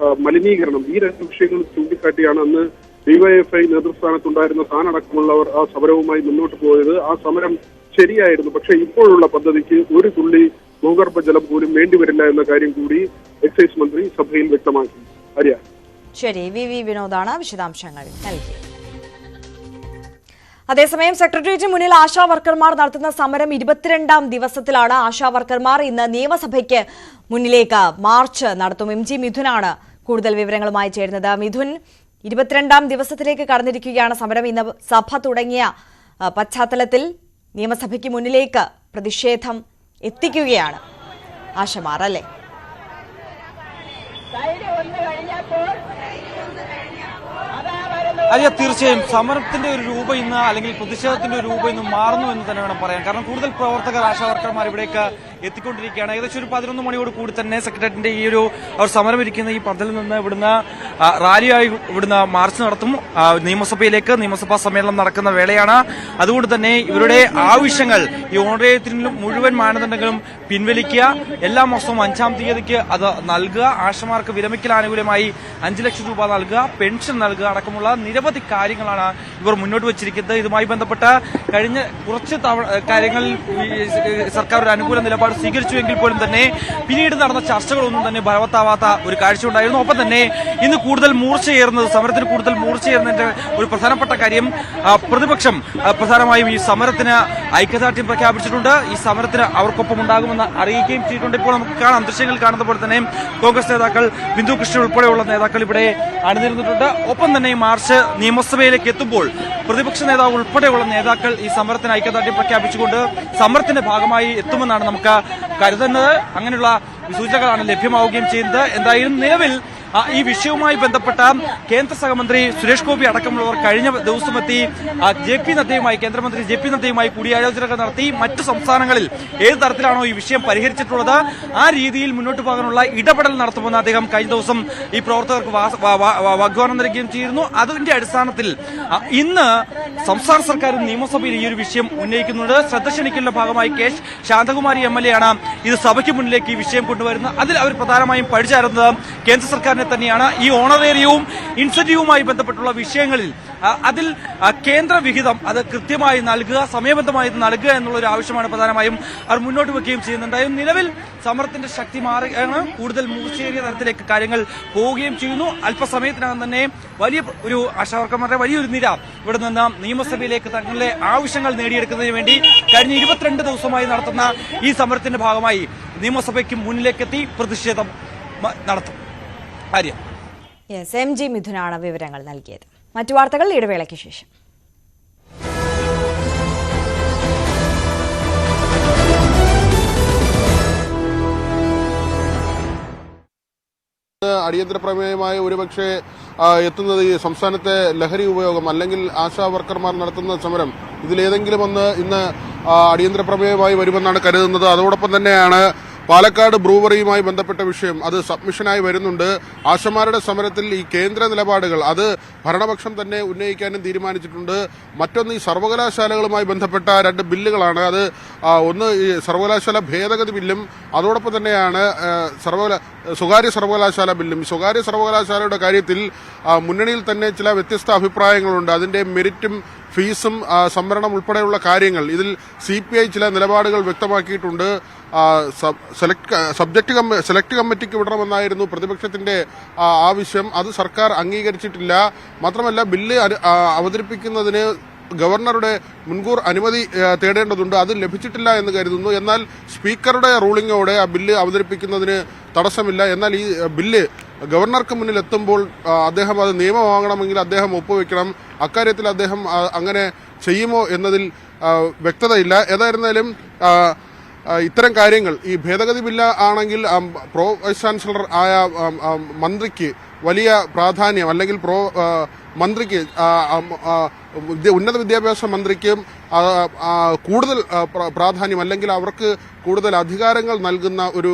Speaker 17: മലിനീകരണം, ഈ രണ്ട് വിഷയങ്ങൾ ചൂണ്ടിക്കാട്ടിയാണ് അന്ന് ഡിവൈഎഫ്ഐ നേതൃസ്ഥാനത്തുണ്ടായിരുന്ന താനടക്കമുള്ളവർ ആ സമരവുമായി മുന്നോട്ട് പോയത്. ആ സമരം ശരിയായിരുന്നു. പക്ഷെ ഇപ്പോഴുള്ള പദ്ധതിക്ക് ഒരു തുള്ളി ഭൂഗർഭജലം പോലും വേണ്ടിവരില്ല എന്ന കാര്യം കൂടി എക്സൈസ് മന്ത്രി സഭയിൽ വ്യക്തമാക്കി. ആര്യ.
Speaker 1: ശരി, വി വിനോദാണ് വിശദാംശങ്ങൾ നൽകിയത്. അതേസമയം സെക്രട്ടേറിയറ്റിന് മുന്നിൽ ആശാ വർക്കർമാർ നടത്തുന്ന സമരം 22ാം ദിവസത്തിലാണ്. ആശാ വർക്കർമാർ ഇന്ന് നിയമസഭയ്ക്ക് മുന്നിലേക്ക് മാർച്ച് നടത്തും. MG മിഥുനാണ് കൂടുതൽ വിവരങ്ങളുമായി ചേരുന്നത്. മിഥുൻ, 22ാം ദിവസത്തിലേക്ക് കടന്നിരിക്കുകയാണ് സമരം. ഇന്ന് സഭ തുടങ്ങിയ പശ്ചാത്തലത്തിൽ നിയമസഭയ്ക്ക് മുന്നിലേക്ക് പ്രതിഷേധം എത്തിക്കുകയാണ് ആശമാർ, അല്ലേ?
Speaker 18: അതെ, തീർച്ചയായും സമരത്തിന്റെ ഒരു രൂപം ഇന്ന് അല്ലെങ്കിൽ പ്രതിഷേധത്തിന്റെ ഒരു രൂപം ഇന്ന് മാറുന്നു എന്ന് തന്നെ വേണം പറയാൻ. കാരണം കൂടുതൽ പ്രവർത്തകർ, ആശാ വർക്കർമാർ ഇവിടേക്ക് എത്തിക്കൊണ്ടിരിക്കുകയാണ്. ഏകദേശം ഒരു 11 മണിയോട് കൂടി തന്നെ സെക്രട്ടേറിയറ്റിന്റെ ഈ ഒരു അവർ സമരം ഇരിക്കുന്ന ഈ പന്തലിൽ നിന്ന് ഇവിടുന്ന് റാലിയായി ഇവിടുന്ന് മാർച്ച് നടത്തും. നിയമസഭാ സമ്മേളനം നടക്കുന്ന വേളയാണ്. അതുകൊണ്ട് തന്നെ ഇവരുടെ ആവശ്യങ്ങൾ, ഈ ഓണറേറിയത്തിനും മുഴുവൻ മാനദണ്ഡങ്ങളും പിൻവലിക്കുക, എല്ലാ മാസവും 5-ാം തീയതിക്ക് അത് നൽകുക, ആശമാർക്ക് വിരമിക്കൽ ആനുകൂല്യമായി 5 ലക്ഷം രൂപ നൽകുക, പെൻഷൻ നൽകുക അടക്കമുള്ള നിരവധി കാര്യങ്ങളാണ് ഇവർ മുന്നോട്ട് വച്ചിരിക്കുന്നത്. ഇതുമായി ബന്ധപ്പെട്ട കഴിഞ്ഞ കുറച്ച് കാര്യങ്ങൾ സർക്കാർ ഒരു അനുകൂല നിലപാട് സ്വീകരിച്ചുവെങ്കിൽ പോലും തന്നെ പിന്നീട് നടന്ന ചർച്ചകളൊന്നും തന്നെ ഫലവത്താവാത്ത ഒരു കാഴ്ച ഉണ്ടായിരുന്നു. ഒപ്പം തന്നെ ഇന്ന് കൂടുതൽ മൂർച്ചയേറുന്നത്, സമരത്തിന് കൂടുതൽ മൂർച്ചയേറുന്നതിന്റെ ഒരു പ്രധാനപ്പെട്ട കാര്യം, പ്രതിപക്ഷം പ്രധാനമായും ഈ സമരത്തിന് ഐക്യദാർഢ്യം പ്രഖ്യാപിച്ചിട്ടുണ്ട്. ഈ സമരത്തിന് അവർക്കൊപ്പം ഉണ്ടാകുമെന്ന് അറിയിക്കുകയും ചെയ്തിട്ടുണ്ട്. ഇപ്പോൾ നമുക്ക് കാണാം, ദൃശ്യങ്ങൾ കാണുന്ന പോലെ തന്നെ കോൺഗ്രസ് നേതാക്കൾ, ബിന്ദു കൃഷ്ണ ഉൾപ്പെടെയുള്ള നേതാക്കൾ ഇവിടെ അണിനിരന്നിട്ടുണ്ട്. ഒപ്പം തന്നെ ഈ മാർച്ച് നിയമസഭയിലേക്ക് എത്തുമ്പോൾ പ്രതിപക്ഷ നേതാവ് ഉൾപ്പെടെയുള്ള നേതാക്കൾ ഈ സമരത്തിന് ഐക്യദാർഢ്യം പ്രഖ്യാപിച്ചുകൊണ്ട് സമരത്തിന്റെ ഭാഗമായി എത്തുമെന്നാണ് നമുക്ക് കരുതുന്നത്. അങ്ങനെയുള്ള സൂചനകളാണ് ലഭ്യമാവുകയും ചെയ്യുന്നത്. എന്തായാലും നിലവിൽ ഈ വിഷയവുമായി ബന്ധപ്പെട്ട കേന്ദ്ര സഹമന്ത്രി സുരേഷ് ഗോപി അടക്കമുള്ളവർ കഴിഞ്ഞ ദിവസമെത്തി കേന്ദ്രമന്ത്രി ജെ പി നദ്ദയുമായി കൂടിയാലോചനകൾ നടത്തി. മറ്റു സംസ്ഥാനങ്ങളിൽ ഏത് തരത്തിലാണോ ഈ വിഷയം പരിഹരിച്ചിട്ടുള്ളത് ആ രീതിയിൽ മുന്നോട്ട് പോകാനുള്ള ഇടപെടൽ നടത്തുമെന്ന് അദ്ദേഹം കഴിഞ്ഞ ദിവസം ഈ പ്രവർത്തകർക്ക് വാഗ്ദാനം നൽകുകയും ചെയ്തിരുന്നു. അതിന്റെ അടിസ്ഥാനത്തിൽ ഇന്ന് സംസ്ഥാന സർക്കാരും നിയമസഭയിൽ ഈ ഒരു വിഷയം ഉന്നയിക്കുന്നുണ്ട്. ശ്രദ്ധ ക്ഷണിക്കലിന്റെ ഭാഗമായി കെ ശാന്തകുമാരി MLA ആണ് ഇത് സഭയ്ക്ക് മുന്നിലേക്ക് ഈ വിഷയം കൊണ്ടുവരുന്നത്. അതിൽ അവർ പ്രധാനമായും പഠിച്ചറിയുന്നത് കേന്ദ്ര സർക്കാർ തന്നെയാണ്. ഈ ഓണറേറിയവും ഇൻസെന്റീവുമായി ബന്ധപ്പെട്ടുള്ള വിഷയങ്ങളിൽ അതിൽ കേന്ദ്ര വിഹിതം അത് കൃത്യമായി നൽകുക, സമയബദ്ധമായി നൽകുക എന്നുള്ള ഒരു ആവശ്യമാണ് പ്രധാനമായും അവർ മുന്നോട്ട് വെക്കുകയും ചെയ്യുന്നുണ്ടായും. നിലവിൽ സമരത്തിന്റെ ശക്തി മാറുകയാണ്. കൂടുതൽ മൂർച്ചയേറിയ തരത്തിലേക്ക് കാര്യങ്ങൾ പോവുകയും ചെയ്യുന്നു. അല്പസമയത്തിനകം തന്നെ വലിയ ഒരു ആശാവർക്കർമാരുടെ വലിയൊരു നിര ഇവിടെ നിന്ന് നിയമസഭയിലേക്ക് തങ്ങളുടെ ആവശ്യങ്ങൾ നേടിയെടുക്കുന്നതിന് വേണ്ടി കഴിഞ്ഞ 22 ദിവസമായി നടത്തുന്ന ഈ സമരത്തിന്റെ ഭാഗമായി നിയമസഭയ്ക്ക് മുന്നിലേക്കെത്തി പ്രതിഷേധം നടത്തും.
Speaker 1: MG മിഥുനാണ് വിവരങ്ങൾ നൽകിയത്. മറ്റു വാർത്തകൾ ഇടവേളയ്ക്ക് ശേഷം.
Speaker 17: അടിയന്തര പ്രമേയമായി ഒരുപക്ഷെ എത്തുന്നത് ഈ സംസ്ഥാനത്തെ ലഹരി ഉപയോഗം അല്ലെങ്കിൽ ആശാ വർക്കർമാർ നടത്തുന്ന സമരം, ഇതിലേതെങ്കിലും ഒന്ന് ഇന്ന് അടിയന്തര പ്രമേയമായി വരുമെന്നാണ് കരുതുന്നത്. അതോടൊപ്പം തന്നെയാണ് പാലക്കാട് ബ്രൂവറിയുമായി ബന്ധപ്പെട്ട വിഷയം, അത് സബ്മിഷനായി വരുന്നുണ്ട്. ആശമാരുടെ സമരത്തിൽ ഈ കേന്ദ്ര നിലപാടുകൾ അത് ഭരണപക്ഷം തന്നെ ഉന്നയിക്കാനും തീരുമാനിച്ചിട്ടുണ്ട്. മറ്റൊന്ന് ഈ സർവകലാശാലകളുമായി ബന്ധപ്പെട്ട 2 ബില്ലുകളാണ്. അത് ഒന്ന് ഈ സർവകലാശാല ഭേദഗതി ബില്ലും അതോടൊപ്പം തന്നെയാണ് സ്വകാര്യ സർവകലാശാല ബില്ലും. സ്വകാര്യ സർവകലാശാലയുടെ കാര്യത്തിൽ മുന്നണിയിൽ തന്നെ ചില വ്യത്യസ്ത അഭിപ്രായങ്ങളുണ്ട്. അതിന്റെ മെറിറ്റും ഫീസും സംവരണം ഉൾപ്പെടെയുള്ള കാര്യങ്ങൾ ഇതിൽ CPI ചില നിലപാടുകൾ വ്യക്തമാക്കിയിട്ടുണ്ട്. സെലക്ട് കമ്മിറ്റിക്ക് വിടണമെന്നായിരുന്നു പ്രതിപക്ഷത്തിന്റെ ആവശ്യം. അത് സർക്കാർ അംഗീകരിച്ചിട്ടില്ല. മാത്രമല്ല ബില്ല് അവതരിപ്പിക്കുന്നതിന് ഗവർണറുടെ മുൻകൂർ അനുമതി തേടേണ്ടതുണ്ട്. അത് ലഭിച്ചിട്ടില്ല എന്ന് കരുതുന്നു. എന്നാൽ സ്പീക്കറുടെ റൂളിംഗോടെ ആ ബില്ല് അവതരിപ്പിക്കുന്നതിന് തടസ്സമില്ല. എന്നാൽ ഈ ബില്ല് ഗവർണർക്ക് മുന്നിൽ എത്തുമ്പോൾ അദ്ദേഹം അത് നിയമമാകണമെങ്കിൽ അദ്ദേഹം ഒപ്പുവെക്കണം. അക്കാര്യത്തിൽ അദ്ദേഹം അങ്ങനെ ചെയ്യുമോ എന്നതിൽ വ്യക്തതയില്ല. ഏതായിരുന്നാലും ഇത്തരം കാര്യങ്ങൾ ഈ ഭേദഗതി ബില്ല് ആണെങ്കിൽ പ്രോ വൈസ് ചാൻസലർ ആയ മന്ത്രിക്ക് വലിയ പ്രാധാന്യം, അല്ലെങ്കിൽ മന്ത്രിക്ക് ഉന്നത വിദ്യാഭ്യാസ മന്ത്രിക്കും കൂടുതൽ പ്രാധാന്യം, അല്ലെങ്കിൽ അവർക്ക് കൂടുതൽ അധികാരങ്ങൾ നൽകുന്ന ഒരു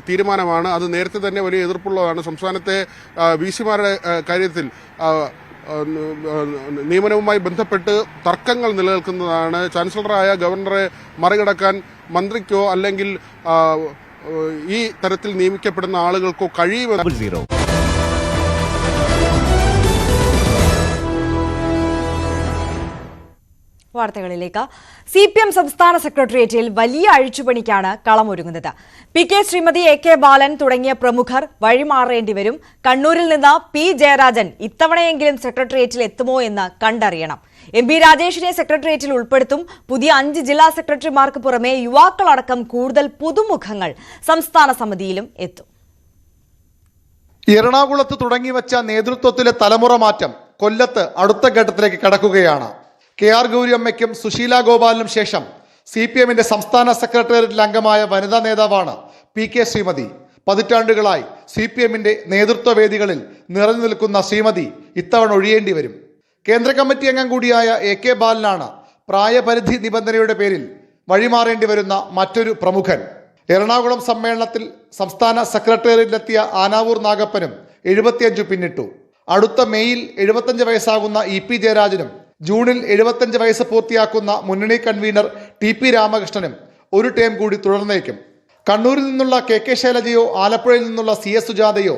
Speaker 17: തീരുമാനമാണ്. അത് നേരത്തെ തന്നെ വലിയ എതിർപ്പുള്ളതാണ്. സംസ്ഥാനത്തെ വിസിമാരുടെ കാര്യത്തിൽ നിയമനവുമായി ബന്ധപ്പെട്ട് തർക്കങ്ങൾ നിലനിൽക്കുന്നതാണ്. ചാൻസലറായ ഗവർണറെ മറികടക്കാൻ മന്ത്രിക്കോ അല്ലെങ്കിൽ ഈ തരത്തിൽ നിയമിക്കപ്പെടുന്ന ആളുകൾക്കോ കഴിയുമെന്ന്
Speaker 1: വാർത്തകളിലേക്ക്. CPM സംസ്ഥാന സെക്രട്ടേറിയറ്റിൽ വലിയ അഴിച്ചുപണിക്കാണ് കളമൊരുങ്ങുന്നത്. PK ശ്രീമതി AK ബാലൻ തുടങ്ങിയ പ്രമുഖർ വഴിമാറേണ്ടി വരും. കണ്ണൂരിൽ നിന്ന് P ജയരാജൻ ഇത്തവണയെങ്കിലും സെക്രട്ടേറിയറ്റിൽ എത്തുമോ എന്ന് കണ്ടറിയണം. MP രാജേഷിനെ സെക്രട്ടേറിയറ്റിൽ ഉൾപ്പെടുത്തും. പുതിയ 5 ജില്ലാ സെക്രട്ടറിമാർക്ക് പുറമെ യുവാക്കളടക്കം കൂടുതൽ പുതുമുഖങ്ങൾ സംസ്ഥാന സമിതിയിലും എത്തും.
Speaker 19: എറണാകുളത്ത് തുടങ്ങിവച്ച നേതൃത്വത്തിലെ തലമുറ മാറ്റം കൊല്ലത്ത് അടുത്ത ഘട്ടത്തിലേക്ക് കടക്കുകയാണ്. KR ഗൗരിയമ്മയ്ക്കും സുശീല ഗോപാലിനും ശേഷം CPMന്റെ സംസ്ഥാന സെക്രട്ടേറിയറ്റിൽ അംഗമായ വനിതാ നേതാവാണ് PK ശ്രീമതി. പതിറ്റാണ്ടുകളായി CPMന്റെ നേതൃത്വ വേദികളിൽ നിറഞ്ഞു നിൽക്കുന്ന ശ്രീമതി ഇത്തവണ ഒഴിയേണ്ടി വരും. കേന്ദ്ര കമ്മിറ്റി അംഗം കൂടിയായ AK ബാലനാണ് പ്രായപരിധി നിബന്ധനയുടെ പേരിൽ വഴിമാറേണ്ടി വരുന്ന മറ്റൊരു പ്രമുഖൻ. എറണാകുളം സമ്മേളനത്തിൽ സംസ്ഥാന സെക്രട്ടേറിയറ്റിലെത്തിയ ആനാവൂർ നാഗപ്പനും 75 പിന്നിട്ടു. അടുത്ത മെയ്യിൽ 75 വയസ്സാകുന്ന EP ജയരാജനും ജൂണിൽ 75 വയസ്സ് പൂർത്തിയാക്കുന്ന മുന്നണി കൺവീനർ TP രാമകൃഷ്ണനും ഒരു ടേം കൂടി തുടർന്നേക്കും. കണ്ണൂരിൽ നിന്നുള്ള KK ശൈലജയോ ആലപ്പുഴയിൽ നിന്നുള്ള CS സുജാതയോ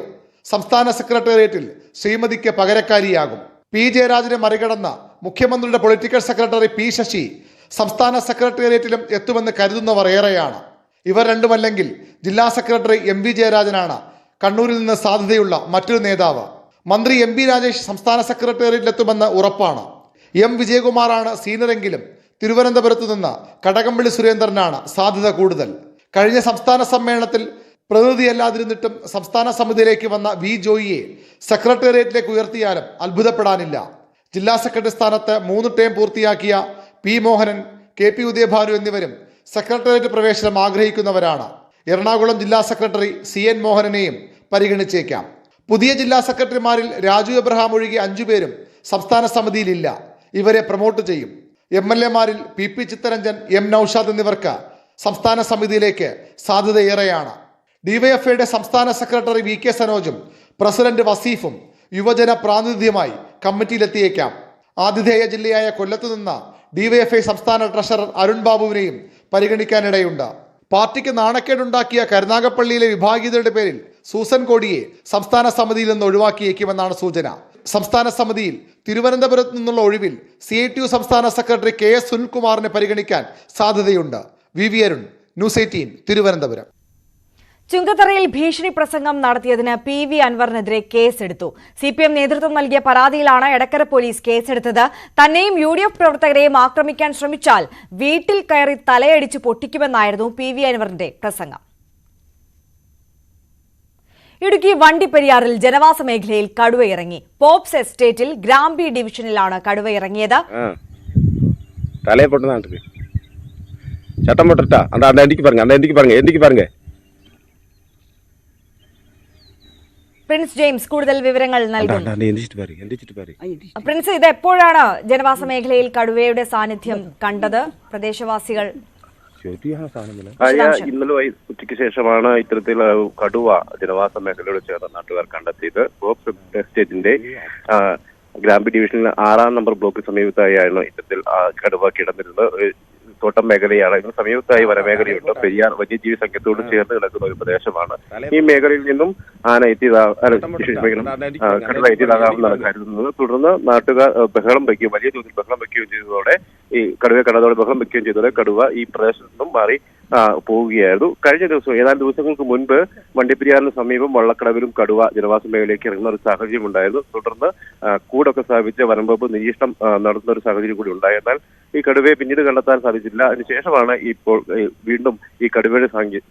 Speaker 19: സംസ്ഥാന സെക്രട്ടേറിയറ്റിൽ ശ്രീമതിക്ക് പകരക്കാരിയാകും. P ജയരാജനെ മറികടന്ന മുഖ്യമന്ത്രിയുടെ പൊളിറ്റിക്കൽ സെക്രട്ടറി P ശശി സംസ്ഥാന സെക്രട്ടേറിയറ്റിലും എത്തുമെന്ന് കരുതുന്നവർ ഏറെയാണ്. ഇവർ രണ്ടുമല്ലെങ്കിൽ ജില്ലാ സെക്രട്ടറി MV ജയരാജനാണ് കണ്ണൂരിൽ നിന്ന് സാധ്യതയുള്ള മറ്റൊരു നേതാവ്. മന്ത്രി MB രാജേഷ് സംസ്ഥാന സെക്രട്ടേറിയറ്റിലെത്തുമെന്ന് ഉറപ്പാണ്. M വിജയകുമാറാണ് സീനിയറെങ്കിലും തിരുവനന്തപുരത്ത് നിന്ന് കടകംപള്ളി സുരേന്ദ്രനാണ് സാധ്യത കൂടുതൽ. കഴിഞ്ഞ സംസ്ഥാന സമ്മേളനത്തിൽ പ്രതിനിധിയല്ലാതിരുന്നിട്ടും സംസ്ഥാന സമിതിയിലേക്ക് വന്ന V ജോയിയെ സെക്രട്ടേറിയറ്റിലേക്ക് ഉയർത്തിയാലും അത്ഭുതപ്പെടാനില്ല. ജില്ലാ സെക്രട്ടറി സ്ഥാനത്ത് 3 ടേം പൂർത്തിയാക്കിയ P മോഹനൻ, KP ഉദയഭാനു എന്നിവരും സെക്രട്ടേറിയറ്റ് പ്രവേശനം ആഗ്രഹിക്കുന്നവരാണ്. എറണാകുളം ജില്ലാ സെക്രട്ടറി CN മോഹനനെയും പരിഗണിച്ചേക്കാം. പുതിയ ജില്ലാ സെക്രട്ടറിമാരിൽ രാജു എബ്രഹാം ഒഴികെ 5 പേരും സംസ്ഥാന സമിതിയിലില്ല. ഇവരെ പ്രൊമോട്ട് ചെയ്യും. MLA മാരിൽ PP Chittaranjan, M Naushad എന്നിവർക്ക് സംസ്ഥാന സമിതിയിലേക്ക് സാധ്യതയേറെയാണ്. DYFഐയുടെ സംസ്ഥാന സെക്രട്ടറി VK സനോജും പ്രസിഡന്റ് വസീഫും യുവജന പ്രാതിനിധ്യമായി കമ്മിറ്റിയിലെത്തിയേക്കാം. ആതിഥേയ ജില്ലയായ കൊല്ലത്തു നിന്ന് DYFഐ സംസ്ഥാന ട്രഷറർ അരുൺ ബാബുവിനെയും പരിഗണിക്കാനിടയുണ്ട്. പാർട്ടിക്ക് നാണക്കേടുണ്ടാക്കിയ കരുനാഗപ്പള്ളിയിലെ വിഭാഗീയതയുടെ പേരിൽ സൂസൻ കോടിയെ സംസ്ഥാന സമിതിയിൽ നിന്ന് ഒഴിവാക്കിയേക്കുമെന്നാണ് സൂചന. സംസ്ഥാന സമിതിയിൽ തിരുവനന്തപുരത്ത് നിന്നുള്ള ഒഴിവിൽ CITU സംസ്ഥാന സെക്രട്ടറി KS സുനിൽകുമാറിനെ പരിഗണിക്കാൻ സാധ്യതയുണ്ട്. VV Arun, news 18, Thiruvananthapuram.
Speaker 1: ചുങ്കത്തറയിൽ ഭീഷണി പ്രസംഗം നടത്തിയതിന് PV അൻവറിനെതിരെ കേസെടുത്തു. CPM നേതൃത്വം നൽകിയ പരാതിയിലാണ് എടക്കര പോലീസ് കേസെടുത്തത്. തന്നെയും UDF പ്രവർത്തകരെയും ആക്രമിക്കാൻ ശ്രമിച്ചാൽ വീട്ടിൽ കയറി തലയടിച്ച് പൊട്ടിക്കുമെന്നായിരുന്നു PV അൻവറിന്റെ പ്രസംഗം. ഇടുക്കി വണ്ടിപ്പെരിയാറിൽ ജനവാസ മേഖലയിൽ കടുവയിറങ്ങി. പോപ്സ് എസ്റ്റേറ്റിൽ ഗ്രാമ്പി ഡിവിഷനിലാണ് കടുവയിറങ്ങിയത്. പ്രിൻസ് ജെയിംസ് കൂടുതൽ വിവരങ്ങൾ നൽകും. പ്രിൻസ്, ഇത് എപ്പോഴാണ് ജനവാസ മേഖലയിൽ കടുവയുടെ സാന്നിധ്യം കണ്ടത്? പ്രദേശവാസികൾ
Speaker 20: ഇന്നലെ ഉച്ചയ്ക്ക് ശേഷമാണ് ഇത്തരത്തിൽ കടുവ ജനവാസ മേഖലയോട് ചേർന്ന നാട്ടുകാർ കണ്ടെത്തിയത്. പോപ്സ് എസ്റ്റേറ്റിന്റെ ഗ്രാമ്പി ഡിവിഷനിൽ 6-ാം നമ്പർ ബ്ലോക്ക് സമീപത്തായാണ് ഇത്തരത്തിൽ കടുവ കിടന്നിരുന്നത്. തോട്ടം മേഖലയാണ്. ഇതിന് സമീപത്തായി വനമേഖലയുണ്ട്. പെരിയാർ വന്യജീവി സംഘത്തോട് ചേർന്ന് കിടക്കുന്ന ഒരു പ്രദേശമാണ്. ഈ മേഖലയിൽ നിന്നും ആന കടുവ എത്തിയതാകാമെന്നാണ് കരുതുന്നത്. തുടർന്ന് നാട്ടുകാർ ബഹളം വയ്ക്കുകയും വലിയ തോതിൽ ബഹളം വയ്ക്കുകയും ചെയ്തതോടെ ഈ കടുവയെ കണ്ടതോടെ ബഹളം വയ്ക്കുകയും ചെയ്തതോടെ കടുവ ഈ പ്രദേശത്തു നിന്നും മാറി പോവുകയായിരുന്നു. കഴിഞ്ഞ ദിവസം ഏതാനും ദിവസങ്ങൾക്ക് മുൻപ് വണ്ടിപ്പെരിയാറിന് സമീപം വള്ളക്കടവിലും കടുവ ജനവാസ മേഖലയിലേക്ക് ഇറങ്ങുന്ന ഒരു സാഹചര്യം ഉണ്ടായിരുന്നു. തുടർന്ന് കൂടൊക്കെ സ്ഥാപിച്ച് വനംവകുപ്പ് നിരീക്ഷണം നടത്തുന്ന ഒരു സാഹചര്യം കൂടി ഉണ്ടായി. എന്നാൽ ഈ കടുവയെ പിന്നീട് കണ്ടെത്താൻ സാധിച്ചില്ല. അതിനുശേഷമാണ് ഇപ്പോൾ വീണ്ടും ഈ കടുവയുടെ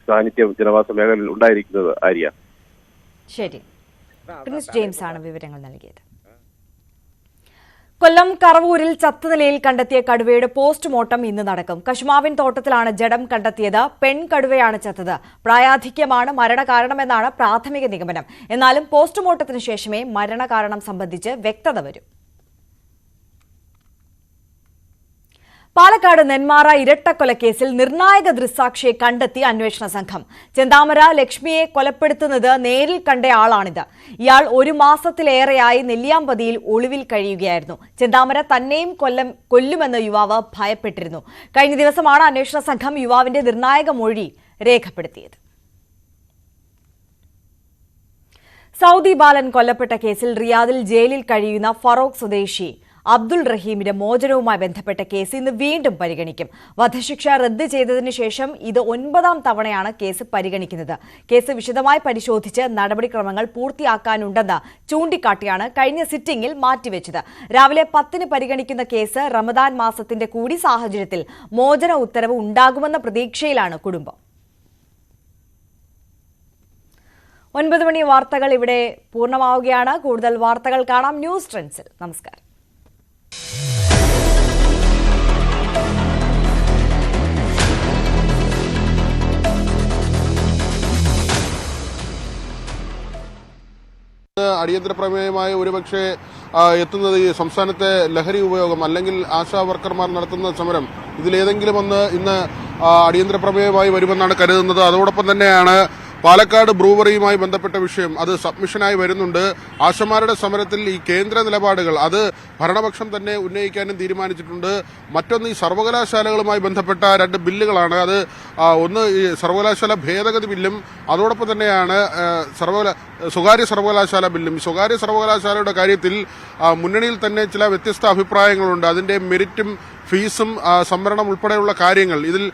Speaker 20: സാന്നിധ്യം ജനവാസ മേഖലയിൽ ഉണ്ടായിരിക്കുന്നത്. ആര്യ,
Speaker 1: ശരി, പ്രിൻസ് ജെയിംസ് ആണ് വിവരങ്ങൾ നൽകിയത്. കൊല്ലം കറവൂരിൽ ചത്ത നിലയിൽ കണ്ടെത്തിയ കടുവയുടെ പോസ്റ്റ്മോർട്ടം ഇന്ന് നടക്കും. കശുമാവിൻ തോട്ടത്തിലാണ് ജഡം കണ്ടെത്തിയത്. പെൺകടുവയാണ് ചത്തത്. പ്രായാധിക്യമാണ് മരണകാരണമെന്നാണ് പ്രാഥമിക നിഗമനം. എന്നാലും പോസ്റ്റ്മോർട്ടത്തിന് ശേഷമേ മരണകാരണം സംബന്ധിച്ച് വ്യക്തത വരൂ. പാലക്കാട് നെന്മാറ ഇരട്ടക്കൊലക്കേസിൽ നിർണായക ദൃക്സാക്ഷിയെ കണ്ടെത്തി അന്വേഷണ സംഘം. ചെന്താമര ലക്ഷ്മിയെ കൊലപ്പെടുത്തുന്നത് നേരിൽ കണ്ടയാളാണിത്. ഇയാൾ 1 മാസത്തിലേറെയായി നെല്ലിയാമ്പതിയിൽ ഒളിവിൽ കഴിയുകയായിരുന്നു. ചെന്താമര തന്നെയും കൊല്ലുമെന്ന് യുവാവ് ഭയപ്പെട്ടിരുന്നു. കഴിഞ്ഞ ദിവസമാണ് അന്വേഷണ സംഘം യുവാവിന്റെ നിർണായക മൊഴി രേഖപ്പെടുത്തിയത്. സൗദി ബാലൻ കൊല്ലപ്പെട്ട കേസിൽ റിയാദിൽ ജയിലിൽ കഴിയുന്ന ഫറോക്ക് സ്വദേശി അബ്ദുൾ റഹീമിന്റെ മോചനവുമായി ബന്ധപ്പെട്ട കേസ് ഇന്ന് വീണ്ടും പരിഗണിക്കും. വധശിക്ഷ റദ്ദ് ചെയ്തതിനു ശേഷം ഇത് 9ാം തവണയാണ് കേസ് പരിഗണിക്കുന്നത്. കേസ് വിശദമായി പരിശോധിച്ച് നടപടിക്രമങ്ങൾ പൂർത്തിയാക്കാനുണ്ടെന്ന് ചൂണ്ടിക്കാട്ടിയാണ് കഴിഞ്ഞ സിറ്റിംഗിൽ മാറ്റിവെച്ചത്. രാവിലെ 10-ന് പരിഗണിക്കുന്ന കേസ് റമദാൻ മാസത്തിന്റെ കൂടി സാഹചര്യത്തിൽ മോചന ഉത്തരവ് ഉണ്ടാകുമെന്ന പ്രതീക്ഷയിലാണ് കുടുംബം. 9 മണി വാർത്തകൾ ഇവിടെ പൂർണ്ണമാവുകയാണ്. കൂടുതൽ വാർത്തകൾ കാണാം ന്യൂസ് ട്രെൻഡ്സിൽ. നമസ്കാരം.
Speaker 17: അടിയന്തര പ്രമേയമായി ഒരുപക്ഷെ എത്തുന്നത് ഈ സംസ്ഥാനത്തെ ലഹരി ഉപയോഗം അല്ലെങ്കിൽ ആശാ വർക്കർമാർ നടത്തുന്ന സമരം ഇതിലേതെങ്കിലും ഒന്ന് ഇന്ന് അടിയന്തര പ്രമേയമായി വരുമെന്നാണ് കരുതുന്നത്. അതോടൊപ്പം തന്നെയാണ് പാലക്കാട് ബ്രൂവറിയുമായി ബന്ധപ്പെട്ട വിഷയം അത് സബ്മിഷനായി വരുന്നുണ്ട്. ആശമാരുടെ സമരത്തിൽ ഈ കേന്ദ്ര നിലപാടുകൾ അത് ഭരണപക്ഷം തന്നെ ഉന്നയിക്കാനും തീരുമാനിച്ചിട്ടുണ്ട്. മറ്റൊന്ന് ഈ സർവകലാശാലകളുമായി ബന്ധപ്പെട്ട 2 ബില്ലുകളാണ്. അത് ഒന്ന് ഈ സർവകലാശാല ഭേദഗതി ബില്ലും അതോടൊപ്പം തന്നെയാണ് സ്വകാര്യ സർവകലാശാല ബില്ലും. സ്വകാര്യ സർവകലാശാലയുടെ കാര്യത്തിൽ മുന്നണിയിൽ തന്നെ ചില വ്യത്യസ്ത അഭിപ്രായങ്ങളുണ്ട്. അതിന്റെ മെറിറ്റും ഫീസും സംവരണം ഉൾപ്പെടെയുള്ള കാര്യങ്ങൾ ഇതിൽ